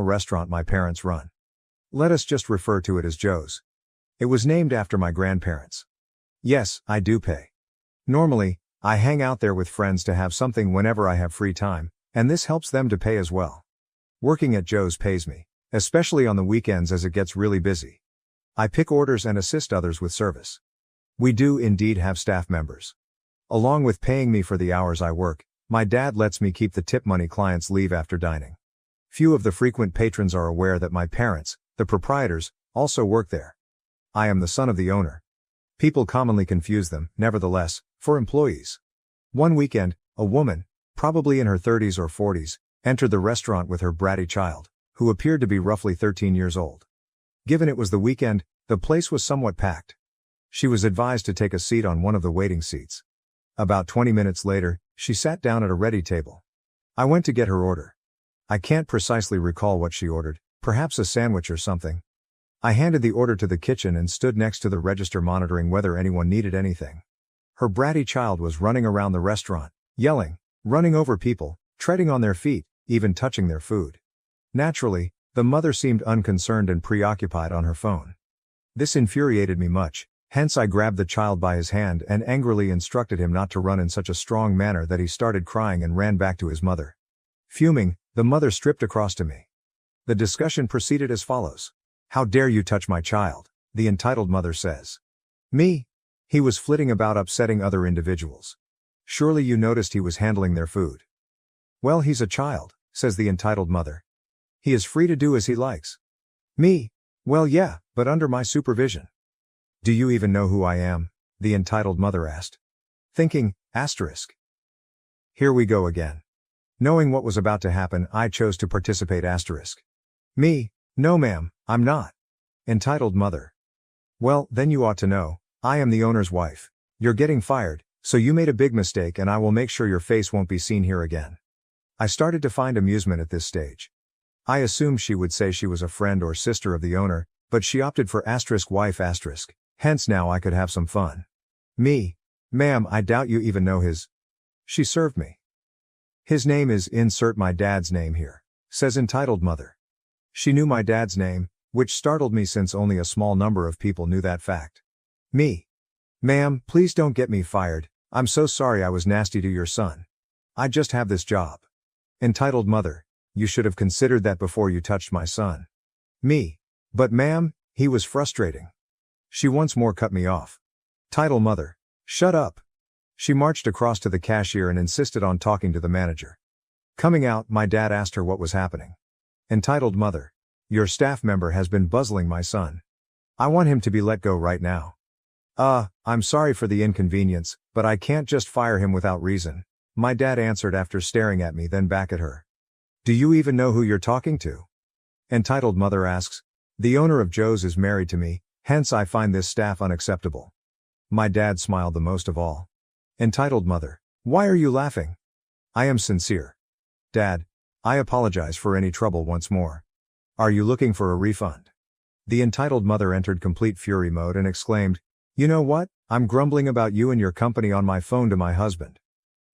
restaurant my parents run. Let us just refer to it as Joe's. It was named after my grandparents. Yes, I do pay. Normally, I hang out there with friends to have something whenever I have free time, and this helps them to pay as well. Working at Joe's pays me, especially on the weekends as it gets really busy. I pick orders and assist others with service. We do indeed have staff members. Along with paying me for the hours I work, my dad lets me keep the tip money clients leave after dining. Few of the frequent patrons are aware that my parents, the proprietors, also work there. I am the son of the owner. People commonly confuse them, nevertheless, for employees. One weekend, a woman, probably in her 30s or 40s, entered the restaurant with her bratty child, who appeared to be roughly 13 years old. Given it was the weekend, the place was somewhat packed. She was advised to take a seat on one of the waiting seats. About 20 minutes later, she sat down at a ready table. I went to get her order. I can't precisely recall what she ordered, perhaps a sandwich or something. I handed the order to the kitchen and stood next to the register monitoring whether anyone needed anything. Her bratty child was running around the restaurant, yelling, running over people, treading on their feet, even touching their food. Naturally, the mother seemed unconcerned and preoccupied on her phone. This infuriated me much, hence I grabbed the child by his hand and angrily instructed him not to run in such a strong manner that he started crying and ran back to his mother. Fuming, the mother stripped across to me. The discussion proceeded as follows. "How dare you touch my child?" the entitled mother says. "Me? He was flitting about upsetting other individuals. Surely you noticed he was handling their food." "Well, he's a child," says the entitled mother. "He is free to do as he likes." "Me? Well, yeah, but under my supervision." "Do you even know who I am?" the entitled mother asked. Thinking, asterisk. Here we go again. Knowing what was about to happen, I chose to participate asterisk. "Me? No ma'am, I'm not." Entitled mother. "Well, then you ought to know, I am the owner's wife. You're getting fired, so you made a big mistake and I will make sure your face won't be seen here again." I started to find amusement at this stage. I assumed she would say she was a friend or sister of the owner, but she opted for asterisk wife asterisk, hence now I could have some fun. "Me? Ma'am, I doubt you even know his." She served me. "His name is insert my dad's name here," says entitled mother. She knew my dad's name, which startled me since only a small number of people knew that fact. "Me? Ma'am, please don't get me fired, I'm so sorry I was nasty to your son. I just have this job." Entitled mother. "You should have considered that before you touched my son." "Me? But ma'am, he was frustrating." She once more cut me off. Title mother. "Shut up." She marched across to the cashier and insisted on talking to the manager. Coming out, my dad asked her what was happening. Entitled mother. "Your staff member has been buzzing my son. I want him to be let go right now." I'm sorry for the inconvenience, but I can't just fire him without reason," my dad answered after staring at me then back at her. "Do you even know who you're talking to?" Entitled mother asks. "The owner of Joe's is married to me, hence I find this staff unacceptable." My dad smiled the most of all. Entitled mother. "Why are you laughing?" "I am sincere. Dad, I apologize for any trouble once more. Are you looking for a refund?" The entitled mother entered complete fury mode and exclaimed, "You know what? I'm grumbling about you and your company on my phone to my husband.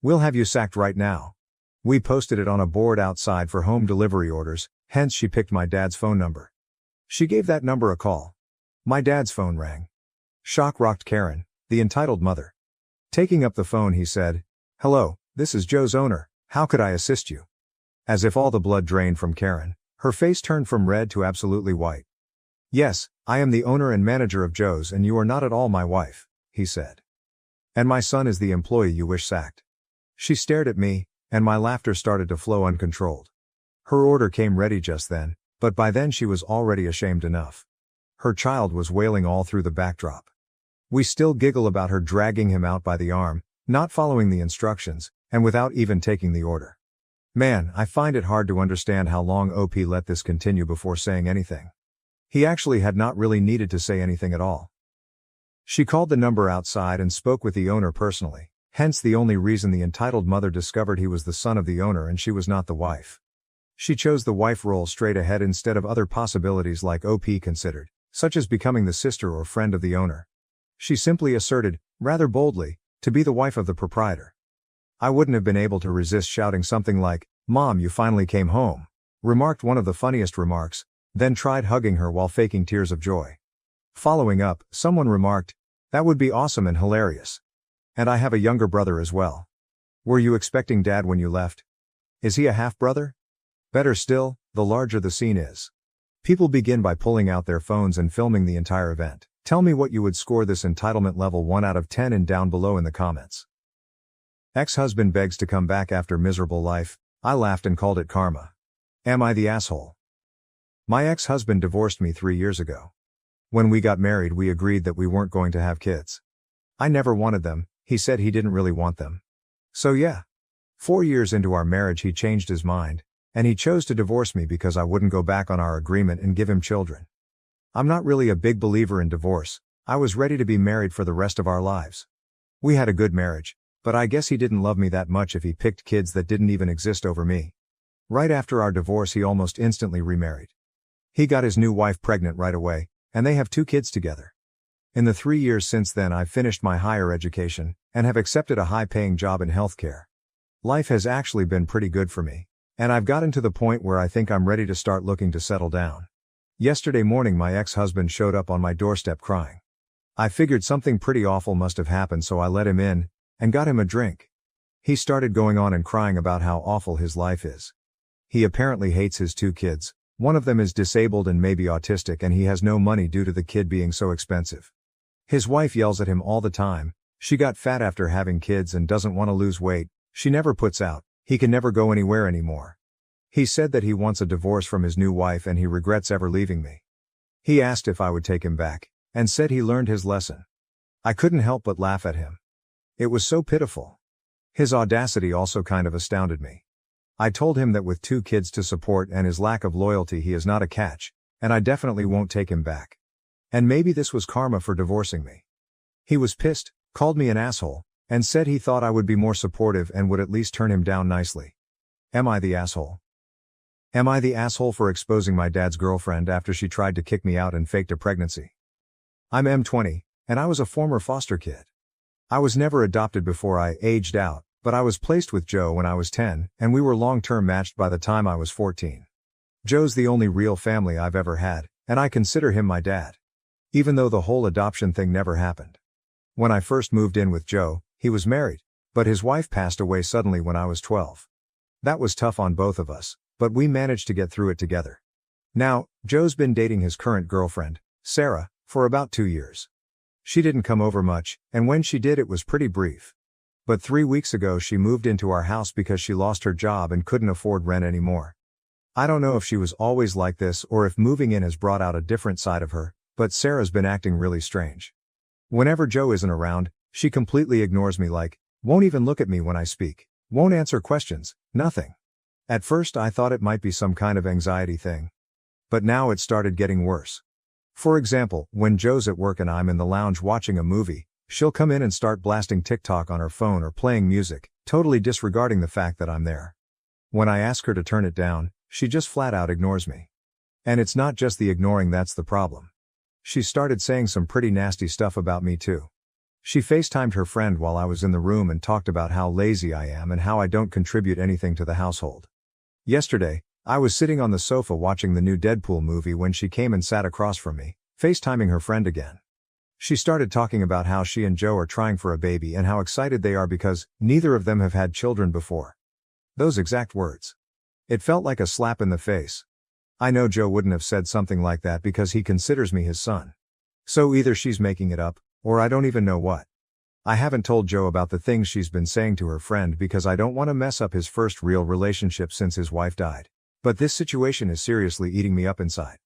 We'll have you sacked right now." We posted it on a board outside for home delivery orders, hence she picked my dad's phone number. She gave that number a call. My dad's phone rang. Shock rocked Karen, the entitled mother. Taking up the phone he said, "Hello, this is Joe's owner, how could I assist you?" As if all the blood drained from Karen, her face turned from red to absolutely white. "Yes, I am the owner and manager of Joe's and you are not at all my wife," he said. "And my son is the employee you wish sacked." She stared at me, and my laughter started to flow uncontrolled. Her order came ready just then, but by then she was already ashamed enough. Her child was wailing all through the backdrop. We still giggle about her dragging him out by the arm, not following the instructions, and without even taking the order. Man, I find it hard to understand how long OP let this continue before saying anything. He actually had not really needed to say anything at all. She called the number outside and spoke with the owner personally, hence the only reason the entitled mother discovered he was the son of the owner and she was not the wife. She chose the wife role straight ahead instead of other possibilities like OP considered, such as becoming the sister or friend of the owner. She simply asserted, rather boldly, to be the wife of the proprietor. I wouldn't have been able to resist shouting something like, "Mom, you finally came home," Remarked one of the funniest remarks, then tried hugging her while faking tears of joy. Following up, someone remarked, "That would be awesome and hilarious. And I have a younger brother as well. Were you expecting dad when you left? Is he a half-brother?" Better still, the larger the scene is. People begin by pulling out their phones and filming the entire event. Tell me what you would score this entitlement level 1 out of 10 in down below in the comments. Ex-husband begs to come back after miserable life. I laughed and called it karma. Am I the asshole? My ex-husband divorced me 3 years ago. When we got married, we agreed that we weren't going to have kids. I never wanted them. He said he didn't really want them. So yeah. 4 years into our marriage he changed his mind, and he chose to divorce me because I wouldn't go back on our agreement and give him children. I'm not really a big believer in divorce. I was ready to be married for the rest of our lives. We had a good marriage, but I guess he didn't love me that much if he picked kids that didn't even exist over me. Right after our divorce he almost instantly remarried. He got his new wife pregnant right away, and they have 2 kids together. In the 3 years since then I've finished my higher education, and have accepted a high-paying job in healthcare. Life has actually been pretty good for me, and I've gotten to the point where I think I'm ready to start looking to settle down. Yesterday morning my ex-husband showed up on my doorstep crying. I figured something pretty awful must have happened, so I let him in, and got him a drink. He started going on and crying about how awful his life is. He apparently hates his 2 kids, one of them is disabled and maybe autistic, and he has no money due to the kid being so expensive. His wife yells at him all the time. She got fat after having kids and doesn't want to lose weight. She never puts out. He can never go anywhere anymore. He said that he wants a divorce from his new wife and he regrets ever leaving me. He asked if I would take him back, and said he learned his lesson. I couldn't help but laugh at him. It was so pitiful. His audacity also kind of astounded me. I told him that with 2 kids to support and his lack of loyalty he is not a catch, and I definitely won't take him back. And maybe this was karma for divorcing me. He was pissed, called me an asshole, and said he thought I would be more supportive and would at least turn him down nicely. Am I the asshole? Am I the asshole for exposing my dad's girlfriend after she tried to kick me out and faked a pregnancy? I'm M20, and I was a former foster kid. I was never adopted before I aged out, but I was placed with Joe when I was 10, and we were long-term matched by the time I was 14. Joe's the only real family I've ever had, and I consider him my dad. Even though the whole adoption thing never happened. When I first moved in with Joe, he was married, but his wife passed away suddenly when I was 12. That was tough on both of us, but we managed to get through it together. Now, Joe's been dating his current girlfriend, Sarah, for about 2 years. She didn't come over much, and when she did it was pretty brief. But 3 weeks ago she moved into our house because she lost her job and couldn't afford rent anymore. I don't know if she was always like this or if moving in has brought out a different side of her, but Sarah's been acting really strange. Whenever Joe isn't around, she completely ignores me, won't even look at me when I speak, won't answer questions, nothing. At first I thought it might be some kind of anxiety thing. But now it started getting worse. For example, when Joe's at work and I'm in the lounge watching a movie, she'll come in and start blasting TikTok on her phone or playing music, totally disregarding the fact that I'm there. When I ask her to turn it down, she just flat out ignores me. And it's not just the ignoring that's the problem. She started saying some pretty nasty stuff about me too. She FaceTimed her friend while I was in the room and talked about how lazy I am and how I don't contribute anything to the household. Yesterday, I was sitting on the sofa watching the new Deadpool movie when she came and sat across from me, FaceTiming her friend again. She started talking about how she and Joe are trying for a baby and how excited they are because neither of them have had children before. Those exact words. It felt like a slap in the face. I know Joe wouldn't have said something like that because he considers me his son. So either she's making it up, or I don't even know what. I haven't told Joe about the things she's been saying to her friend because I don't want to mess up his first real relationship since his wife died. But this situation is seriously eating me up inside.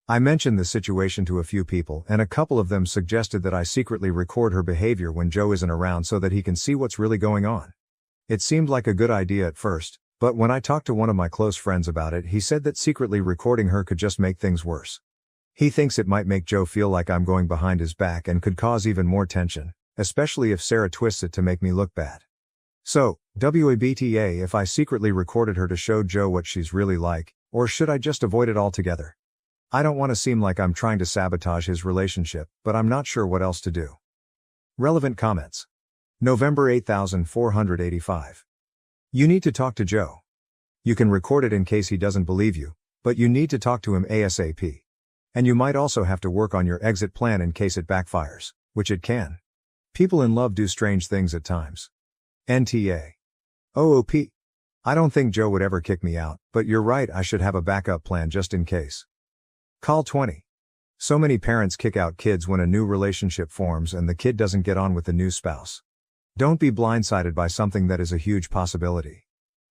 I mentioned the situation to a few people and a couple of them suggested that I secretly record her behavior when Joe isn't around so that he can see what's really going on. It seemed like a good idea at first, but when I talked to one of my close friends about it, he said that secretly recording her could just make things worse. He thinks it might make Joe feel like I'm going behind his back and could cause even more tension, especially if Sarah twists it to make me look bad. So, WABTA, if I secretly recorded her to show Joe what she's really like, or should I just avoid it altogether? I don't want to seem like I'm trying to sabotage his relationship, but I'm not sure what else to do. Relevant comments. November 8485. You need to talk to Joe. You can record it in case he doesn't believe you, but you need to talk to him ASAP. And you might also have to work on your exit plan in case it backfires, which it can. People in love do strange things at times. NTA. OOP. I don't think Joe would ever kick me out, but you're right, I should have a backup plan just in case. Call 20. So many parents kick out kids when a new relationship forms and the kid doesn't get on with the new spouse. Don't be blindsided by something that is a huge possibility.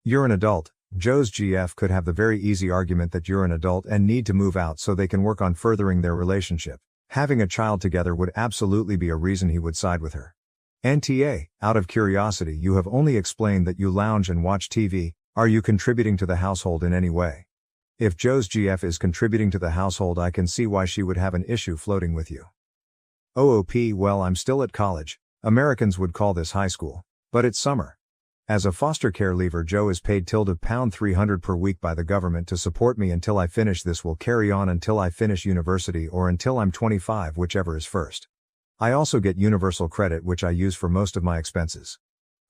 You're an adult. Joe's GF could have the very easy argument that you're an adult and need to move out so they can work on furthering their relationship. Having a child together would absolutely be a reason he would side with her. NTA, out of curiosity, you have only explained that you lounge and watch TV. Are you contributing to the household in any way? If Joe's GF is contributing to the household, I can see why she would have an issue floating with you. OOP, well, I'm still at college. Americans would call this high school. But it's summer. As a foster care leaver, Joe is paid £300 per week by the government to support me until I finish. This will carry on until I finish university or until I'm 25, whichever is first. I also get universal credit, which I use for most of my expenses.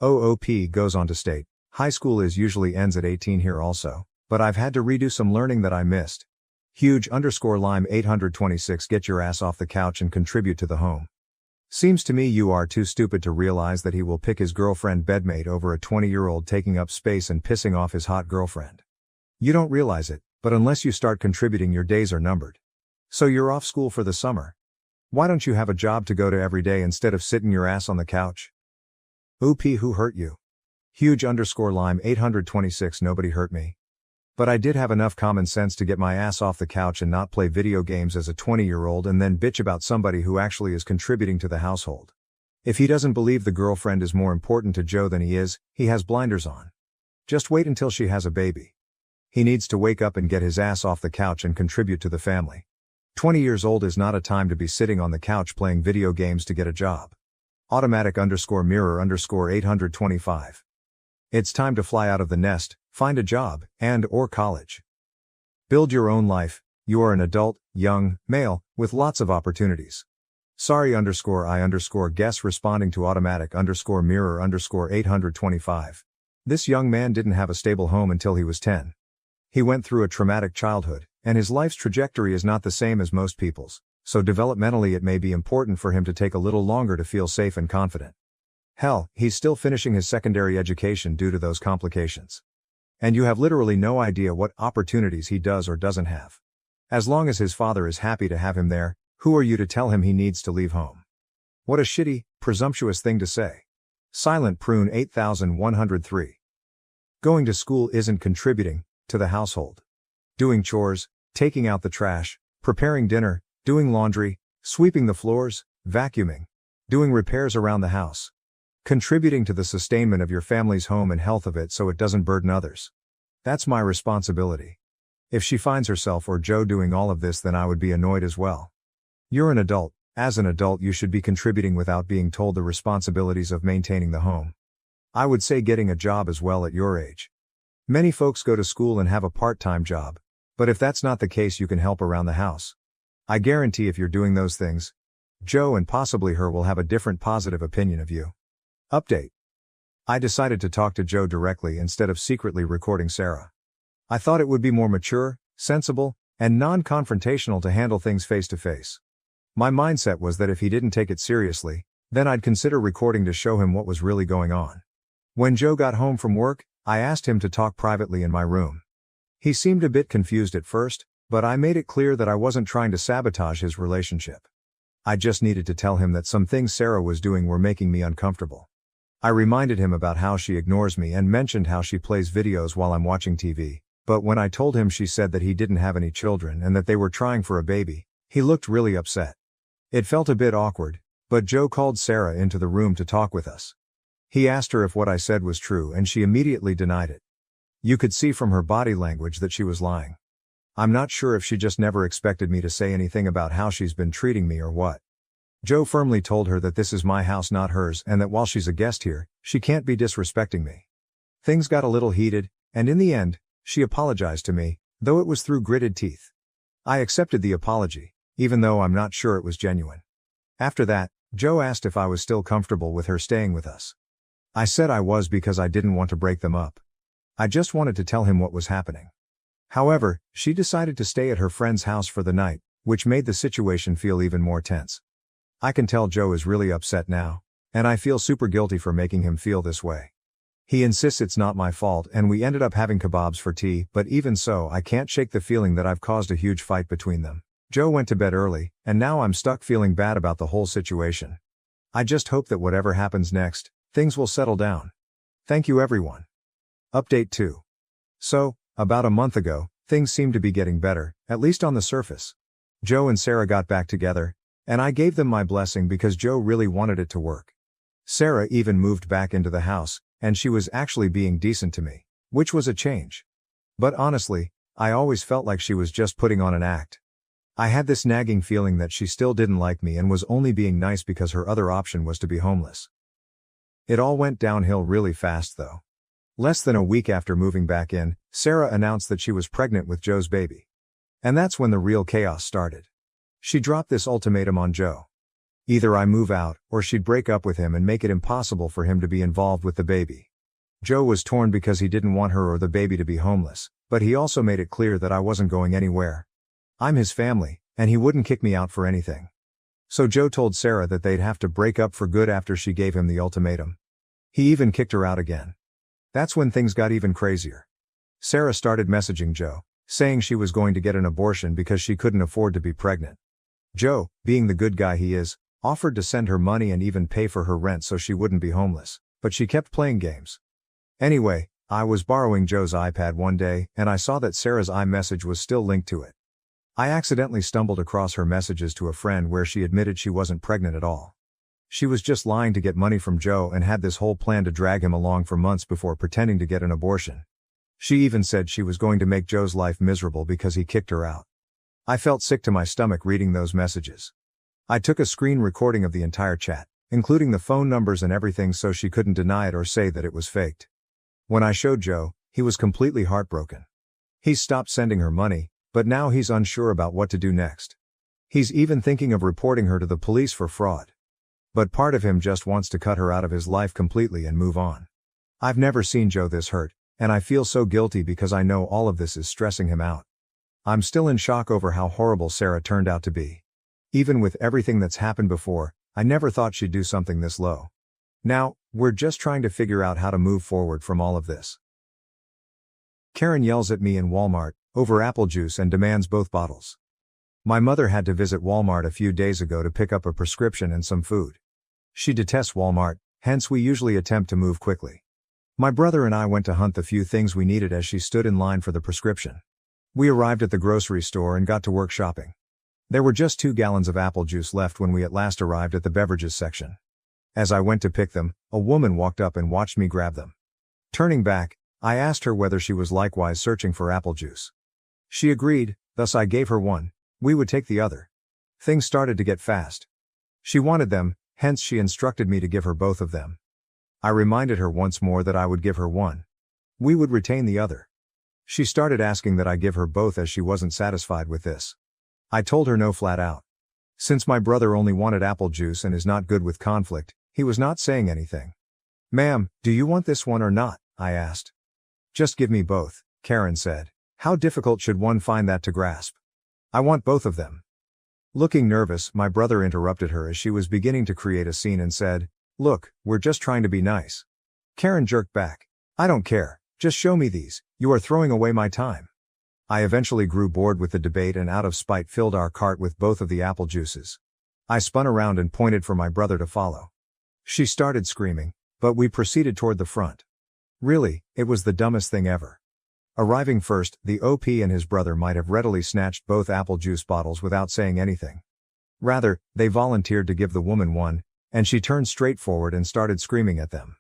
OOP goes on to state, high school usually ends at 18 here also, but I've had to redo some learning that I missed. Huge_lime 826 Get your ass off the couch and contribute to the home. Seems to me you are too stupid to realize that he will pick his girlfriend bedmate over a 20-year-old taking up space and pissing off his hot girlfriend. You don't realize it, but unless you start contributing, your days are numbered. So you're off school for the summer. Why don't you have a job to go to every day instead of sitting your ass on the couch? OP, who hurt you? Huge_lime 826 Nobody hurt me. But I did have enough common sense to get my ass off the couch and not play video games as a 20-year-old and then bitch about somebody who actually is contributing to the household. If he doesn't believe the girlfriend is more important to Joe than he has blinders on. Just wait until she has a baby. He needs to wake up and get his ass off the couch and contribute to the family. 20 years old is not a time to be sitting on the couch playing video games to get a job. Automatic_mirror_825. It's time to fly out of the nest, find a job, and/or college. Build your own life. You are an adult, young, male, with lots of opportunities. Sorry_I_guess responding to automatic_mirror_825. This young man didn't have a stable home until he was 10. He went through a traumatic childhood, and his life's trajectory is not the same as most people's, so developmentally it may be important for him to take a little longer to feel safe and confident. Hell, he's still finishing his secondary education due to those complications. And you have literally no idea what opportunities he does or doesn't have. As long as his father is happy to have him there, who are you to tell him he needs to leave home? What a shitty, presumptuous thing to say. Silent Prune 8103. Going to school isn't contributing to the household. Doing chores, taking out the trash, preparing dinner, doing laundry, sweeping the floors, vacuuming, doing repairs around the house. Contributing to the sustainment of your family's home and health of it so it doesn't burden others. That's my responsibility. If she finds herself or Joe doing all of this, then I would be annoyed as well. You're an adult. As an adult, you should be contributing without being told the responsibilities of maintaining the home. I would say getting a job as well at your age. Many folks go to school and have a part-time job, but if that's not the case, you can help around the house. I guarantee if you're doing those things, Joe and possibly her will have a different positive opinion of you. Update. I decided to talk to Joe directly instead of secretly recording Sarah. I thought it would be more mature, sensible, and non-confrontational to handle things face to face. My mindset was that if he didn't take it seriously, then I'd consider recording to show him what was really going on. When Joe got home from work, I asked him to talk privately in my room. He seemed a bit confused at first, but I made it clear that I wasn't trying to sabotage his relationship. I just needed to tell him that some things Sarah was doing were making me uncomfortable. I reminded him about how she ignores me and mentioned how she plays videos while I'm watching TV, but when I told him, she said that he didn't have any children and that they were trying for a baby, he looked really upset. It felt a bit awkward, but Joe called Sarah into the room to talk with us. He asked her if what I said was true and she immediately denied it. You could see from her body language that she was lying. I'm not sure if she just never expected me to say anything about how she's been treating me or what. Joe firmly told her that this is my house, not hers, and that while she's a guest here, she can't be disrespecting me. Things got a little heated, and in the end, she apologized to me, though it was through gritted teeth. I accepted the apology, even though I'm not sure it was genuine. After that, Joe asked if I was still comfortable with her staying with us. I said I was because I didn't want to break them up. I just wanted to tell him what was happening. However, she decided to stay at her friend's house for the night, which made the situation feel even more tense. I can tell Joe is really upset now, and I feel super guilty for making him feel this way. He insists it's not my fault and we ended up having kebabs for tea, but even so I can't shake the feeling that I've caused a huge fight between them. Joe went to bed early, and now I'm stuck feeling bad about the whole situation. I just hope that whatever happens next, things will settle down. Thank you everyone. Update 2. So, about a month ago, things seemed to be getting better, at least on the surface. Joe and Sarah got back together, and I gave them my blessing because Joe really wanted it to work. Sarah even moved back into the house, and she was actually being decent to me, which was a change. But honestly, I always felt like she was just putting on an act. I had this nagging feeling that she still didn't like me and was only being nice because her other option was to be homeless. It all went downhill really fast though. Less than a week after moving back in, Sarah announced that she was pregnant with Joe's baby. And that's when the real chaos started. She dropped this ultimatum on Joe. Either I move out, or she'd break up with him and make it impossible for him to be involved with the baby. Joe was torn because he didn't want her or the baby to be homeless, but he also made it clear that I wasn't going anywhere. I'm his family, and he wouldn't kick me out for anything. So Joe told Sarah that they'd have to break up for good after she gave him the ultimatum. He even kicked her out again. That's when things got even crazier. Sarah started messaging Joe, saying she was going to get an abortion because she couldn't afford to be pregnant. Joe, being the good guy he is, offered to send her money and even pay for her rent so she wouldn't be homeless, but she kept playing games. Anyway, I was borrowing Joe's iPad one day and I saw that Sarah's iMessage was still linked to it. I accidentally stumbled across her messages to a friend where she admitted she wasn't pregnant at all. She was just lying to get money from Joe and had this whole plan to drag him along for months before pretending to get an abortion. She even said she was going to make Joe's life miserable because he kicked her out. I felt sick to my stomach reading those messages. I took a screen recording of the entire chat, including the phone numbers and everything so she couldn't deny it or say that it was faked. When I showed Joe, he was completely heartbroken. He's stopped sending her money, but now he's unsure about what to do next. He's even thinking of reporting her to the police for fraud. But part of him just wants to cut her out of his life completely and move on. I've never seen Joe this hurt, and I feel so guilty because I know all of this is stressing him out. I'm still in shock over how horrible Sarah turned out to be. Even with everything that's happened before, I never thought she'd do something this low. Now, we're just trying to figure out how to move forward from all of this. Karen yells at me in Walmart over apple juice and demands both bottles. My mother had to visit Walmart a few days ago to pick up a prescription and some food. She detests Walmart, hence we usually attempt to move quickly. My brother and I went to hunt the few things we needed as she stood in line for the prescription. We arrived at the grocery store and got to work shopping. There were just 2 gallons of apple juice left when we at last arrived at the beverages section. As I went to pick them, a woman walked up and watched me grab them. Turning back, I asked her whether she was likewise searching for apple juice. She agreed, thus I gave her one. We would take the other. Things started to get fast. She wanted them, hence she instructed me to give her both of them. I reminded her once more that I would give her one. We would retain the other. She started asking that I give her both as she wasn't satisfied with this. I told her no flat out. Since my brother only wanted apple juice and is not good with conflict, he was not saying anything. "Ma'am, do you want this one or not?" I asked. "Just give me both," Karen said. "How difficult should one find that to grasp? I want both of them." Looking nervous, my brother interrupted her as she was beginning to create a scene and said, "Look, we're just trying to be nice." Karen jerked back. "I don't care, just show me these, you are throwing away my time." I eventually grew bored with the debate and out of spite filled our cart with both of the apple juices. I spun around and pointed for my brother to follow. She started screaming, but we proceeded toward the front. Really, it was the dumbest thing ever. Arriving first, the OP and his brother might have readily snatched both apple juice bottles without saying anything. Rather, they volunteered to give the woman one, and she turned straight forward and started screaming at them.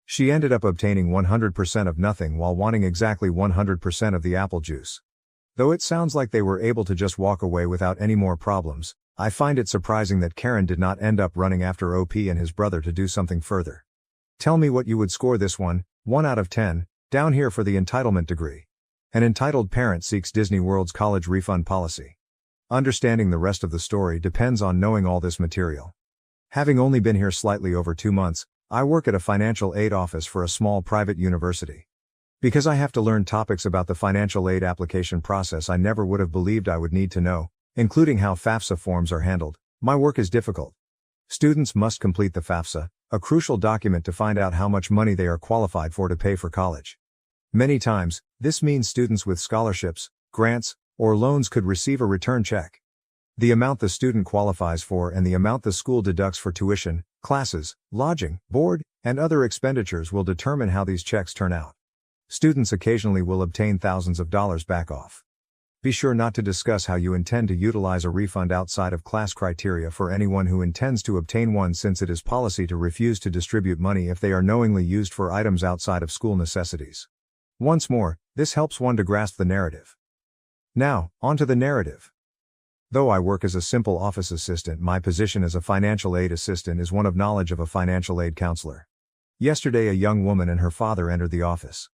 She ended up obtaining 100% of nothing while wanting exactly 100% of the apple juice. Though it sounds like they were able to just walk away without any more problems, I find it surprising that Karen did not end up running after OP and his brother to do something further. Tell me what you would score this one, 1 out of 10, down here for the entitlement degree. An entitled parent seeks Disney World's college refund policy. Understanding the rest of the story depends on knowing all this material. Having only been here slightly over 2 months, I work at a financial aid office for a small private university. Because I have to learn topics about the financial aid application process I never would have believed I would need to know, including how FAFSA forms are handled, my work is difficult. Students must complete the FAFSA, a crucial document to find out how much money they are qualified for to pay for college. Many times, this means students with scholarships, grants, or loans could receive a return check. The amount the student qualifies for and the amount the school deducts for tuition, classes, lodging, board, and other expenditures will determine how these checks turn out. Students occasionally will obtain thousands of dollars back off. Be sure not to discuss how you intend to utilize a refund outside of class criteria for anyone who intends to obtain one, since it is policy to refuse to distribute money if they are knowingly used for items outside of school necessities. Once more, this helps one to grasp the narrative. Now, onto the narrative. Though I work as a simple office assistant, my position as a financial aid assistant is one of knowledge of a financial aid counselor. Yesterday, a young woman and her father entered the office.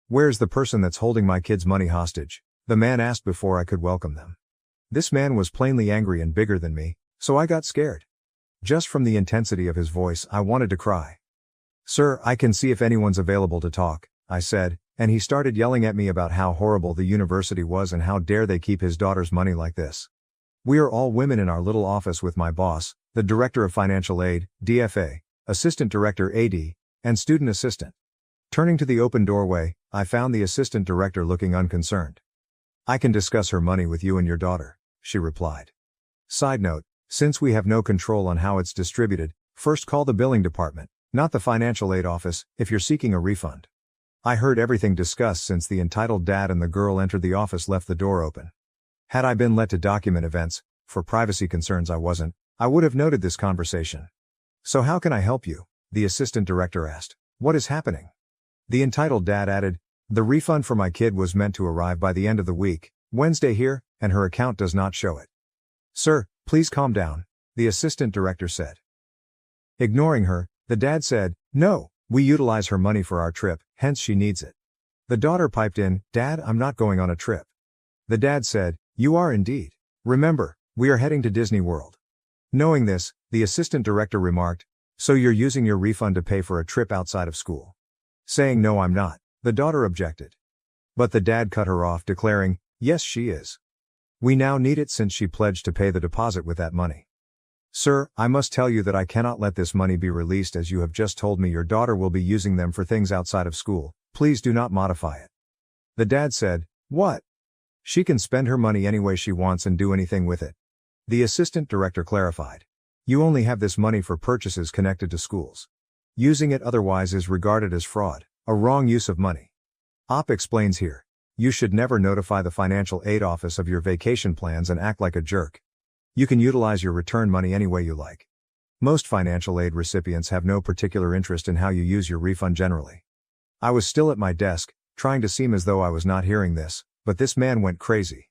"Where's the person that's holding my kids' money hostage?" the man asked before I could welcome them. This man was plainly angry and bigger than me, so I got scared. Just from the intensity of his voice, I wanted to cry. "Sir, I can see if anyone's available to talk," I said, and he started yelling at me about how horrible the university was and how dare they keep his daughter's money like this. We are all women in our little office with my boss, the Director of Financial Aid, DFA, Assistant Director AD, and Student Assistant. Turning to the open doorway, I found the Assistant Director looking unconcerned. "I can discuss her money with you and your daughter," she replied. Side note, since we have no control on how it's distributed, first call the billing department, not the financial aid office, if you're seeking a refund. I heard everything discussed since the entitled dad and the girl entered the office left the door open. Had I been let to document events, for privacy concerns I wasn't, I would have noted this conversation. "So how can I help you?" the assistant director asked. "What is happening?" The entitled dad added, "The refund for my kid was meant to arrive by the end of the week, Wednesday here, and her account does not show it." "Sir, please calm down," the assistant director said. Ignoring her, the dad said, "No, we utilize her money for our trip, hence she needs it." The daughter piped in, "Dad, I'm not going on a trip." The dad said, "You are indeed. Remember, we are heading to Disney World." Knowing this, the assistant director remarked, "So you're using your refund to pay for a trip outside of school?" Saying, "No, I'm not," the daughter objected. But the dad cut her off, declaring, "Yes, she is. We now need it since she pledged to pay the deposit with that money." "Sir, I must tell you that I cannot let this money be released, as you have just told me your daughter will be using them for things outside of school. Please do not modify it." The dad said, "What? She can spend her money any way she wants and do anything with it." The assistant director clarified, "You only have this money for purchases connected to schools. Using it otherwise is regarded as fraud, a wrong use of money." OP explains here, "You should never notify the financial aid office of your vacation plans and act like a jerk. You can utilize your return money any way you like. Most financial aid recipients have no particular interest in how you use your refund generally." I was still at my desk, trying to seem as though I was not hearing this, but this man went crazy.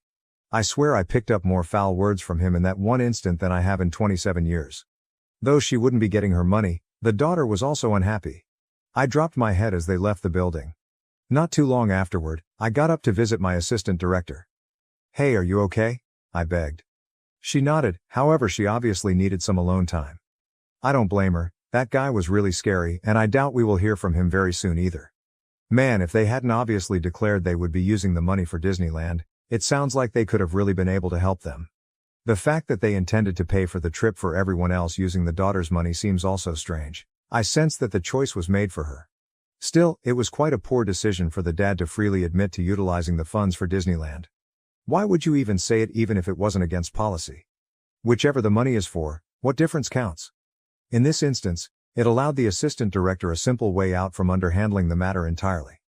I swear I picked up more foul words from him in that one instant than I have in 27 years. Though she wouldn't be getting her money, the daughter was also unhappy. I dropped my head as they left the building. Not too long afterward, I got up to visit my assistant director. "Hey, are you okay?" I begged. She nodded, however she obviously needed some alone time. I don't blame her, that guy was really scary and I doubt we will hear from him very soon either. Man, if they hadn't obviously declared they would be using the money for Disneyland, it sounds like they could have really been able to help them. The fact that they intended to pay for the trip for everyone else using the daughter's money seems also strange. I sensed that the choice was made for her. Still, it was quite a poor decision for the dad to freely admit to utilizing the funds for Disneyland. Why would you even say it even if it wasn't against policy? Whichever the money is for, what difference counts? In this instance, it allowed the assistant director a simple way out from underhandling the matter entirely.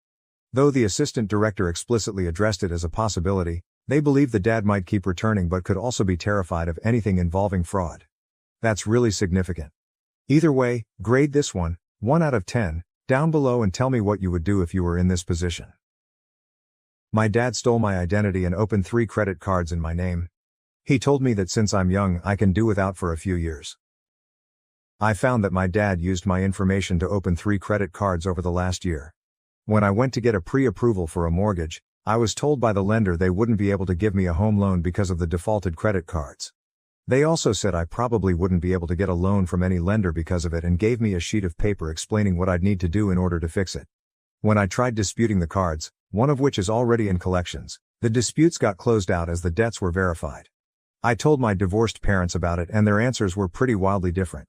Though the assistant director explicitly addressed it as a possibility, they believed the dad might keep returning but could also be terrified of anything involving fraud. That's really significant. Either way, grade this one, 1 out of 10, down below and tell me what you would do if you were in this position. My dad stole my identity and opened 3 credit cards in my name. He told me that since I'm young I can do without for a few years. I found that my dad used my information to open 3 credit cards over the last year. When I went to get a pre-approval for a mortgage, I was told by the lender they wouldn't be able to give me a home loan because of the defaulted credit cards. They also said I probably wouldn't be able to get a loan from any lender because of it and gave me a sheet of paper explaining what I'd need to do in order to fix it. When I tried disputing the cards, one of which is already in collections, the disputes got closed out as the debts were verified. I told my divorced parents about it and their answers were pretty wildly different.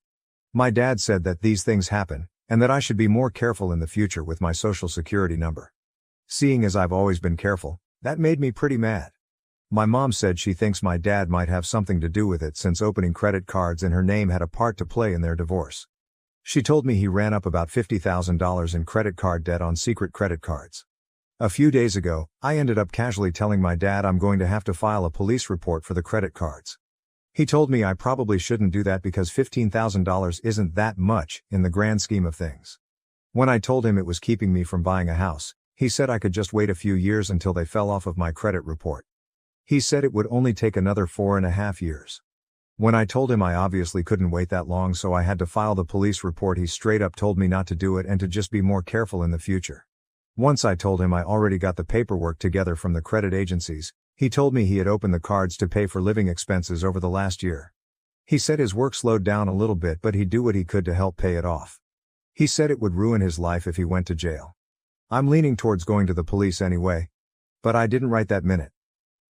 My dad said that these things happen, and that I should be more careful in the future with my social security number. Seeing as I've always been careful, that made me pretty mad. My mom said she thinks my dad might have something to do with it since opening credit cards in her name had a part to play in their divorce. She told me he ran up about $50,000 in credit card debt on secret credit cards. A few days ago, I ended up casually telling my dad I'm going to have to file a police report for the credit cards. He told me I probably shouldn't do that because $15,000 isn't that much in the grand scheme of things. When I told him it was keeping me from buying a house, he said I could just wait a few years until they fell off of my credit report. He said it would only take another 4.5 years. When I told him I obviously couldn't wait that long, so I had to file the police report, he straight up told me not to do it and to just be more careful in the future. Once I told him I already got the paperwork together from the credit agencies, he told me he had opened the cards to pay for living expenses over the last year. He said his work slowed down a little bit, but he'd do what he could to help pay it off. He said it would ruin his life if he went to jail. I'm leaning towards going to the police anyway. But I didn't right that minute.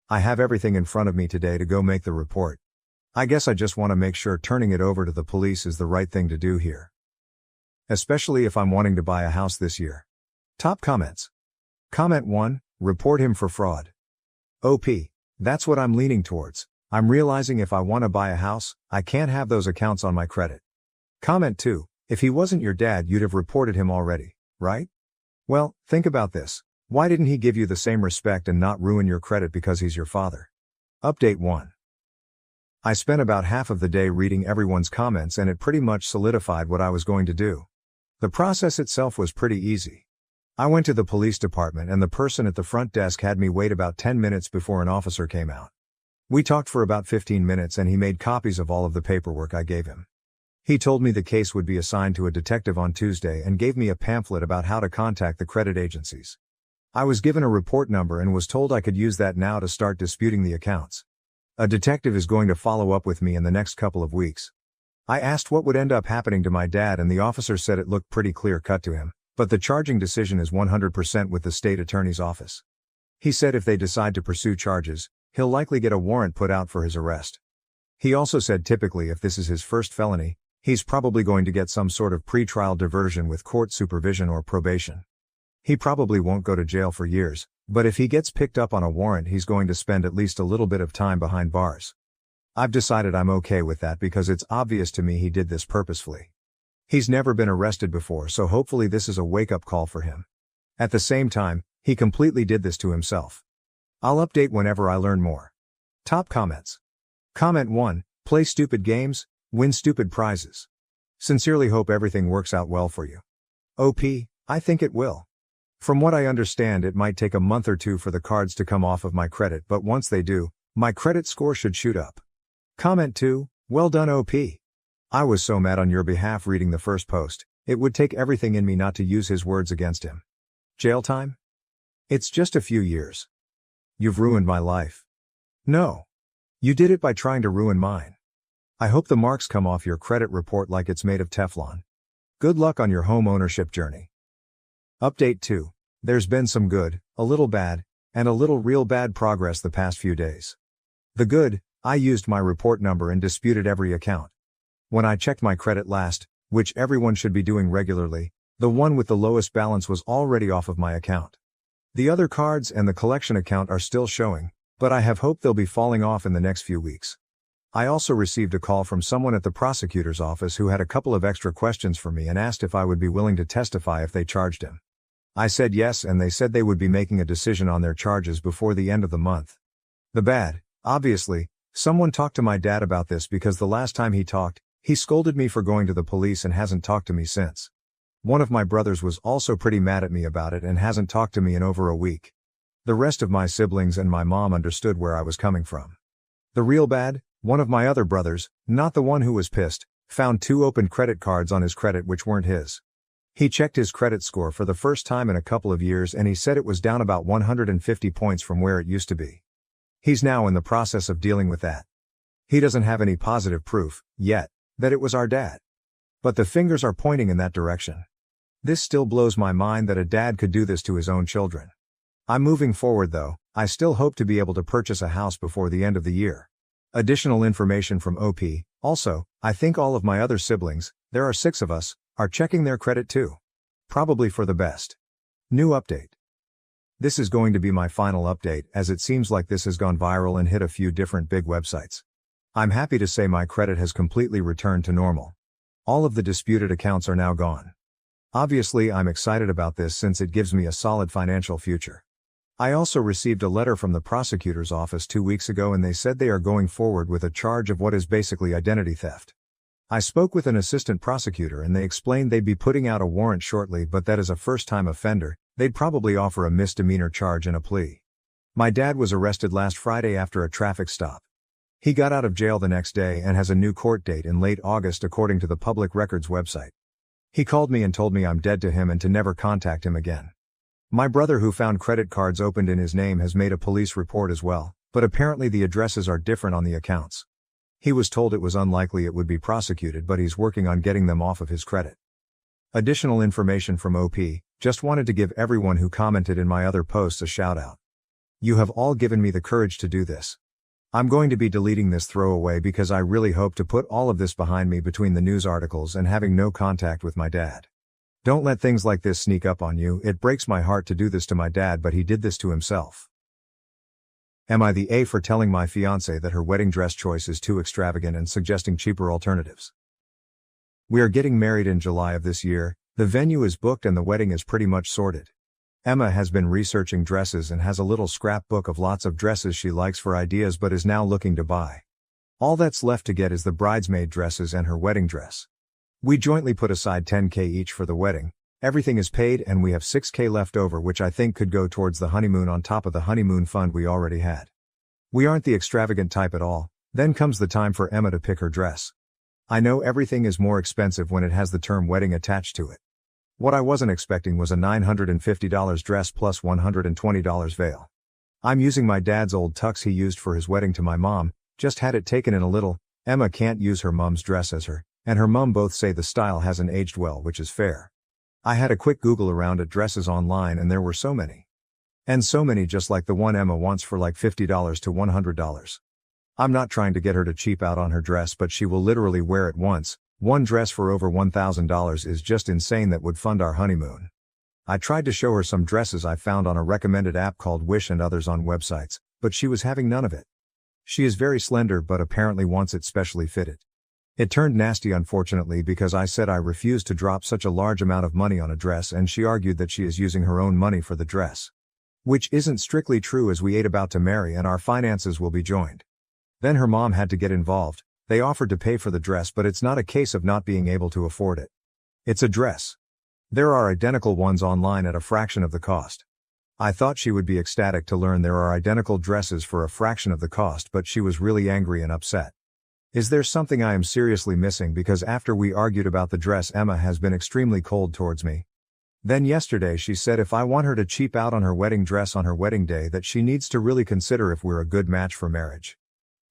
I have everything in front of me today to go make the report. I guess I just want to make sure turning it over to the police is the right thing to do here. Especially if I'm wanting to buy a house this year. Top comments. Comment 1, report him for fraud. OP, that's what I'm leaning towards. I'm realizing if I want to buy a house, I can't have those accounts on my credit. Comment 2, if he wasn't your dad you'd have reported him already, right? Well, think about this. Why didn't he give you the same respect and not ruin your credit because he's your father? Update 1. I spent about half of the day reading everyone's comments and it pretty much solidified what I was going to do. The process itself was pretty easy. I went to the police department and the person at the front desk had me wait about 10 minutes before an officer came out. We talked for about 15 minutes and he made copies of all of the paperwork I gave him. He told me the case would be assigned to a detective on Tuesday and gave me a pamphlet about how to contact the credit agencies. I was given a report number and was told I could use that now to start disputing the accounts. A detective is going to follow up with me in the next couple of weeks. I asked what would end up happening to my dad and the officer said it looked pretty clear cut to him. But the charging decision is 100% with the state attorney's office. He said if they decide to pursue charges, he'll likely get a warrant put out for his arrest. He also said typically if this is his first felony, he's probably going to get some sort of pretrial diversion with court supervision or probation. He probably won't go to jail for years, but if he gets picked up on a warrant he's going to spend at least a little bit of time behind bars. I've decided I'm okay with that because it's obvious to me he did this purposefully. He's never been arrested before, so hopefully this is a wake-up call for him. At the same time, he completely did this to himself. I'll update whenever I learn more. Top comments. Comment 1, play stupid games, win stupid prizes. Sincerely hope everything works out well for you. OP, I think it will. From what I understand it might take a month or two for the cards to come off of my credit, but once they do, my credit score should shoot up. Comment 2, well done OP. I was so mad on your behalf reading the first post, it would take everything in me not to use his words against him. Jail time? It's just a few years. You've ruined my life. No. You did it by trying to ruin mine. I hope the marks come off your credit report like it's made of Teflon. Good luck on your home ownership journey. Update 2. There's been some good, a little bad, and a little real bad progress the past few days. The good, I used my report number and disputed every account. When I checked my credit last, which everyone should be doing regularly, the one with the lowest balance was already off of my account. The other cards and the collection account are still showing, but I have hope they'll be falling off in the next few weeks. I also received a call from someone at the prosecutor's office who had a couple of extra questions for me and asked if I would be willing to testify if they charged him. I said yes and they said they would be making a decision on their charges before the end of the month. The bad, obviously, someone talked to my dad about this because the last time he talked, he scolded me for going to the police and hasn't talked to me since. One of my brothers was also pretty mad at me about it and hasn't talked to me in over a week. The rest of my siblings and my mom understood where I was coming from. The real bad, one of my other brothers, not the one who was pissed, found 2 open credit cards on his credit which weren't his. He checked his credit score for the first time in a couple of years and he said it was down about 150 points from where it used to be. He's now in the process of dealing with that. He doesn't have any positive proof, yet, that it was our dad. But the fingers are pointing in that direction. This still blows my mind that a dad could do this to his own children. I'm moving forward though, I still hope to be able to purchase a house before the end of the year. Additional information from OP, also, I think all of my other siblings, there are 6 of us, are checking their credit too. Probably for the best. New update. This is going to be my final update as it seems like this has gone viral and hit a few different big websites. I'm happy to say my credit has completely returned to normal. All of the disputed accounts are now gone. Obviously I'm excited about this since it gives me a solid financial future. I also received a letter from the prosecutor's office 2 weeks ago and they said they are going forward with a charge of what is basically identity theft. I spoke with an assistant prosecutor and they explained they'd be putting out a warrant shortly, but that as a first-time offender, they'd probably offer a misdemeanor charge and a plea. My dad was arrested last Friday after a traffic stop. He got out of jail the next day and has a new court date in late August according to the Public Records website. He called me and told me I'm dead to him and to never contact him again. My brother who found credit cards opened in his name has made a police report as well, but apparently the addresses are different on the accounts. He was told it was unlikely it would be prosecuted, but he's working on getting them off of his credit. Additional information from OP, just wanted to give everyone who commented in my other posts a shout out. You have all given me the courage to do this. I'm going to be deleting this throwaway because I really hope to put all of this behind me between the news articles and having no contact with my dad. Don't let things like this sneak up on you. It breaks my heart to do this to my dad, but he did this to himself. Am I the A for telling my fiancée that her wedding dress choice is too extravagant and suggesting cheaper alternatives? We are getting married in July of this year, the venue is booked and the wedding is pretty much sorted. Emma has been researching dresses and has a little scrapbook of lots of dresses she likes for ideas but is now looking to buy. All that's left to get is the bridesmaid dresses and her wedding dress. We jointly put aside $10,000 each for the wedding, everything is paid and we have $6,000 left over which I think could go towards the honeymoon on top of the honeymoon fund we already had. We aren't the extravagant type at all, then comes the time for Emma to pick her dress. I know everything is more expensive when it has the term wedding attached to it. What I wasn't expecting was a $950 dress plus $120 veil. I'm using my dad's old tux he used for his wedding to my mom, just had it taken in a little. Emma can't use her mom's dress as her, and her mom both say the style hasn't aged well, which is fair. I had a quick Google around at dresses online and there were so many. And so many just like the one Emma wants for like $50 to $100. I'm not trying to get her to cheap out on her dress, but she will literally wear it once. One dress for over $1,000 is just insane that would fund our honeymoon. I tried to show her some dresses I found on a recommended app called Wish and others on websites, but she was having none of it. She is very slender but apparently wants it specially fitted. It turned nasty unfortunately because I said I refused to drop such a large amount of money on a dress and she argued that she is using her own money for the dress. Which isn't strictly true as we ain't about to marry and our finances will be joined. Then her mom had to get involved. They offered to pay for the dress but it's not a case of not being able to afford it. It's a dress. There are identical ones online at a fraction of the cost. I thought she would be ecstatic to learn there are identical dresses for a fraction of the cost, but she was really angry and upset. Is there something I am seriously missing? Because after we argued about the dress, Emma has been extremely cold towards me. Then yesterday she said if I want her to cheap out on her wedding dress on her wedding day that she needs to really consider if we're a good match for marriage.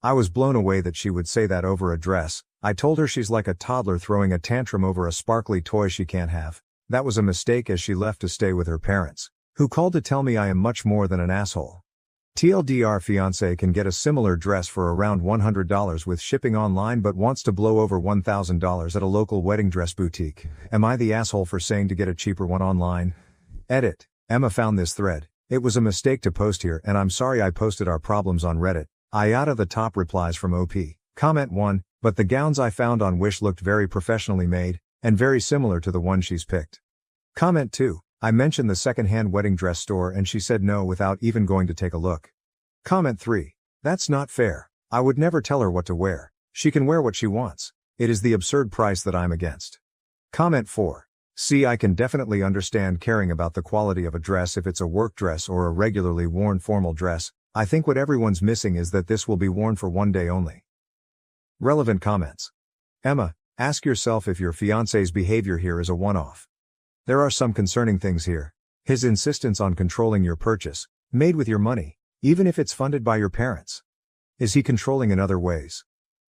I was blown away that she would say that over a dress. I told her she's like a toddler throwing a tantrum over a sparkly toy she can't have. That was a mistake as she left to stay with her parents, who called to tell me I am much more than an asshole. TLDR fiancé can get a similar dress for around $100 with shipping online but wants to blow over $1,000 at a local wedding dress boutique. Am I the asshole for saying to get a cheaper one online? Edit. Emma found this thread. It was a mistake to post here and I'm sorry I posted our problems on Reddit. AITA the top replies from OP. Comment 1, but the gowns I found on Wish looked very professionally made, and very similar to the one she's picked. Comment 2, I mentioned the second-hand wedding dress store and she said no without even going to take a look. Comment 3, that's not fair. I would never tell her what to wear. She can wear what she wants. It is the absurd price that I'm against. Comment 4, see, I can definitely understand caring about the quality of a dress if it's a work dress or a regularly worn formal dress. I think what everyone's missing is that this will be worn for one day only. Relevant comments. Emma, ask yourself if your fiancé's behavior here is a one-off. There are some concerning things here. His insistence on controlling your purchase, made with your money, even if it's funded by your parents. Is he controlling in other ways?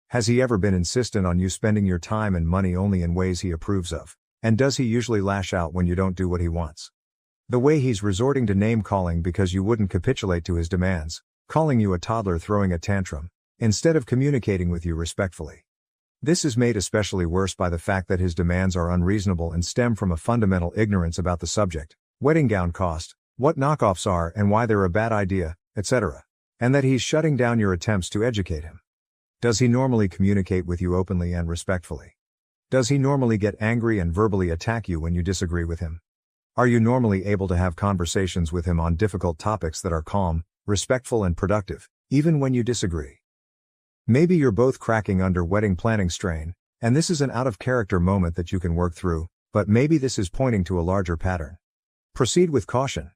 Has he ever been insistent on you spending your time and money only in ways he approves of? And does he usually lash out when you don't do what he wants? The way he's resorting to name-calling because you wouldn't capitulate to his demands, calling you a toddler throwing a tantrum, instead of communicating with you respectfully. This is made especially worse by the fact that his demands are unreasonable and stem from a fundamental ignorance about the subject, wedding gown cost, what knockoffs are and why they're a bad idea, etc. And that he's shutting down your attempts to educate him. Does he normally communicate with you openly and respectfully? Does he normally get angry and verbally attack you when you disagree with him? Are you normally able to have conversations with him on difficult topics that are calm, respectful and productive, even when you disagree? Maybe you're both cracking under wedding planning strain, and this is an out-of-character moment that you can work through, but maybe this is pointing to a larger pattern. Proceed with caution.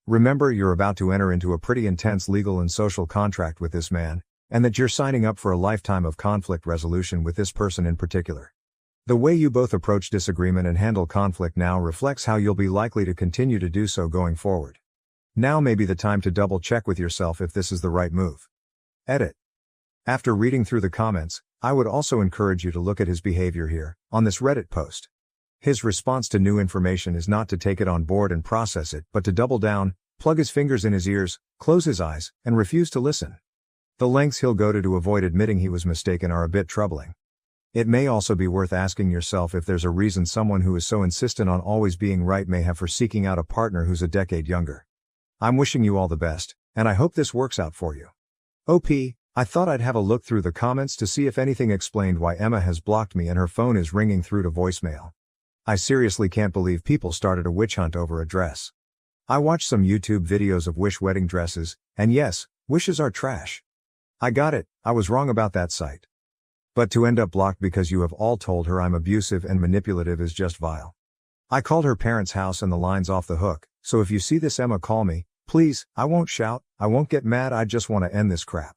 Remember, you're about to enter into a pretty intense legal and social contract with this man, and that you're signing up for a lifetime of conflict resolution with this person in particular. The way you both approach disagreement and handle conflict now reflects how you'll be likely to continue to do so going forward. Now may be the time to double-check with yourself if this is the right move. Edit. After reading through the comments, I would also encourage you to look at his behavior here, on this Reddit post. His response to new information is not to take it on board and process it, but to double down, plug his fingers in his ears, close his eyes, and refuse to listen. The lengths he'll go to avoid admitting he was mistaken are a bit troubling. It may also be worth asking yourself if there's a reason someone who is so insistent on always being right may have for seeking out a partner who's a decade younger. I'm wishing you all the best, and I hope this works out for you. OP, I thought I'd have a look through the comments to see if anything explained why Emma has blocked me and her phone is ringing through to voicemail. I seriously can't believe people started a witch hunt over a dress. I watched some YouTube videos of Wish wedding dresses, and yes, wishes are trash. I got it, I was wrong about that site. But to end up blocked because you have all told her I'm abusive and manipulative is just vile. I called her parents' house and the line's off the hook, so if you see this, Emma, call me, please. I won't shout, I won't get mad, I just want to end this crap.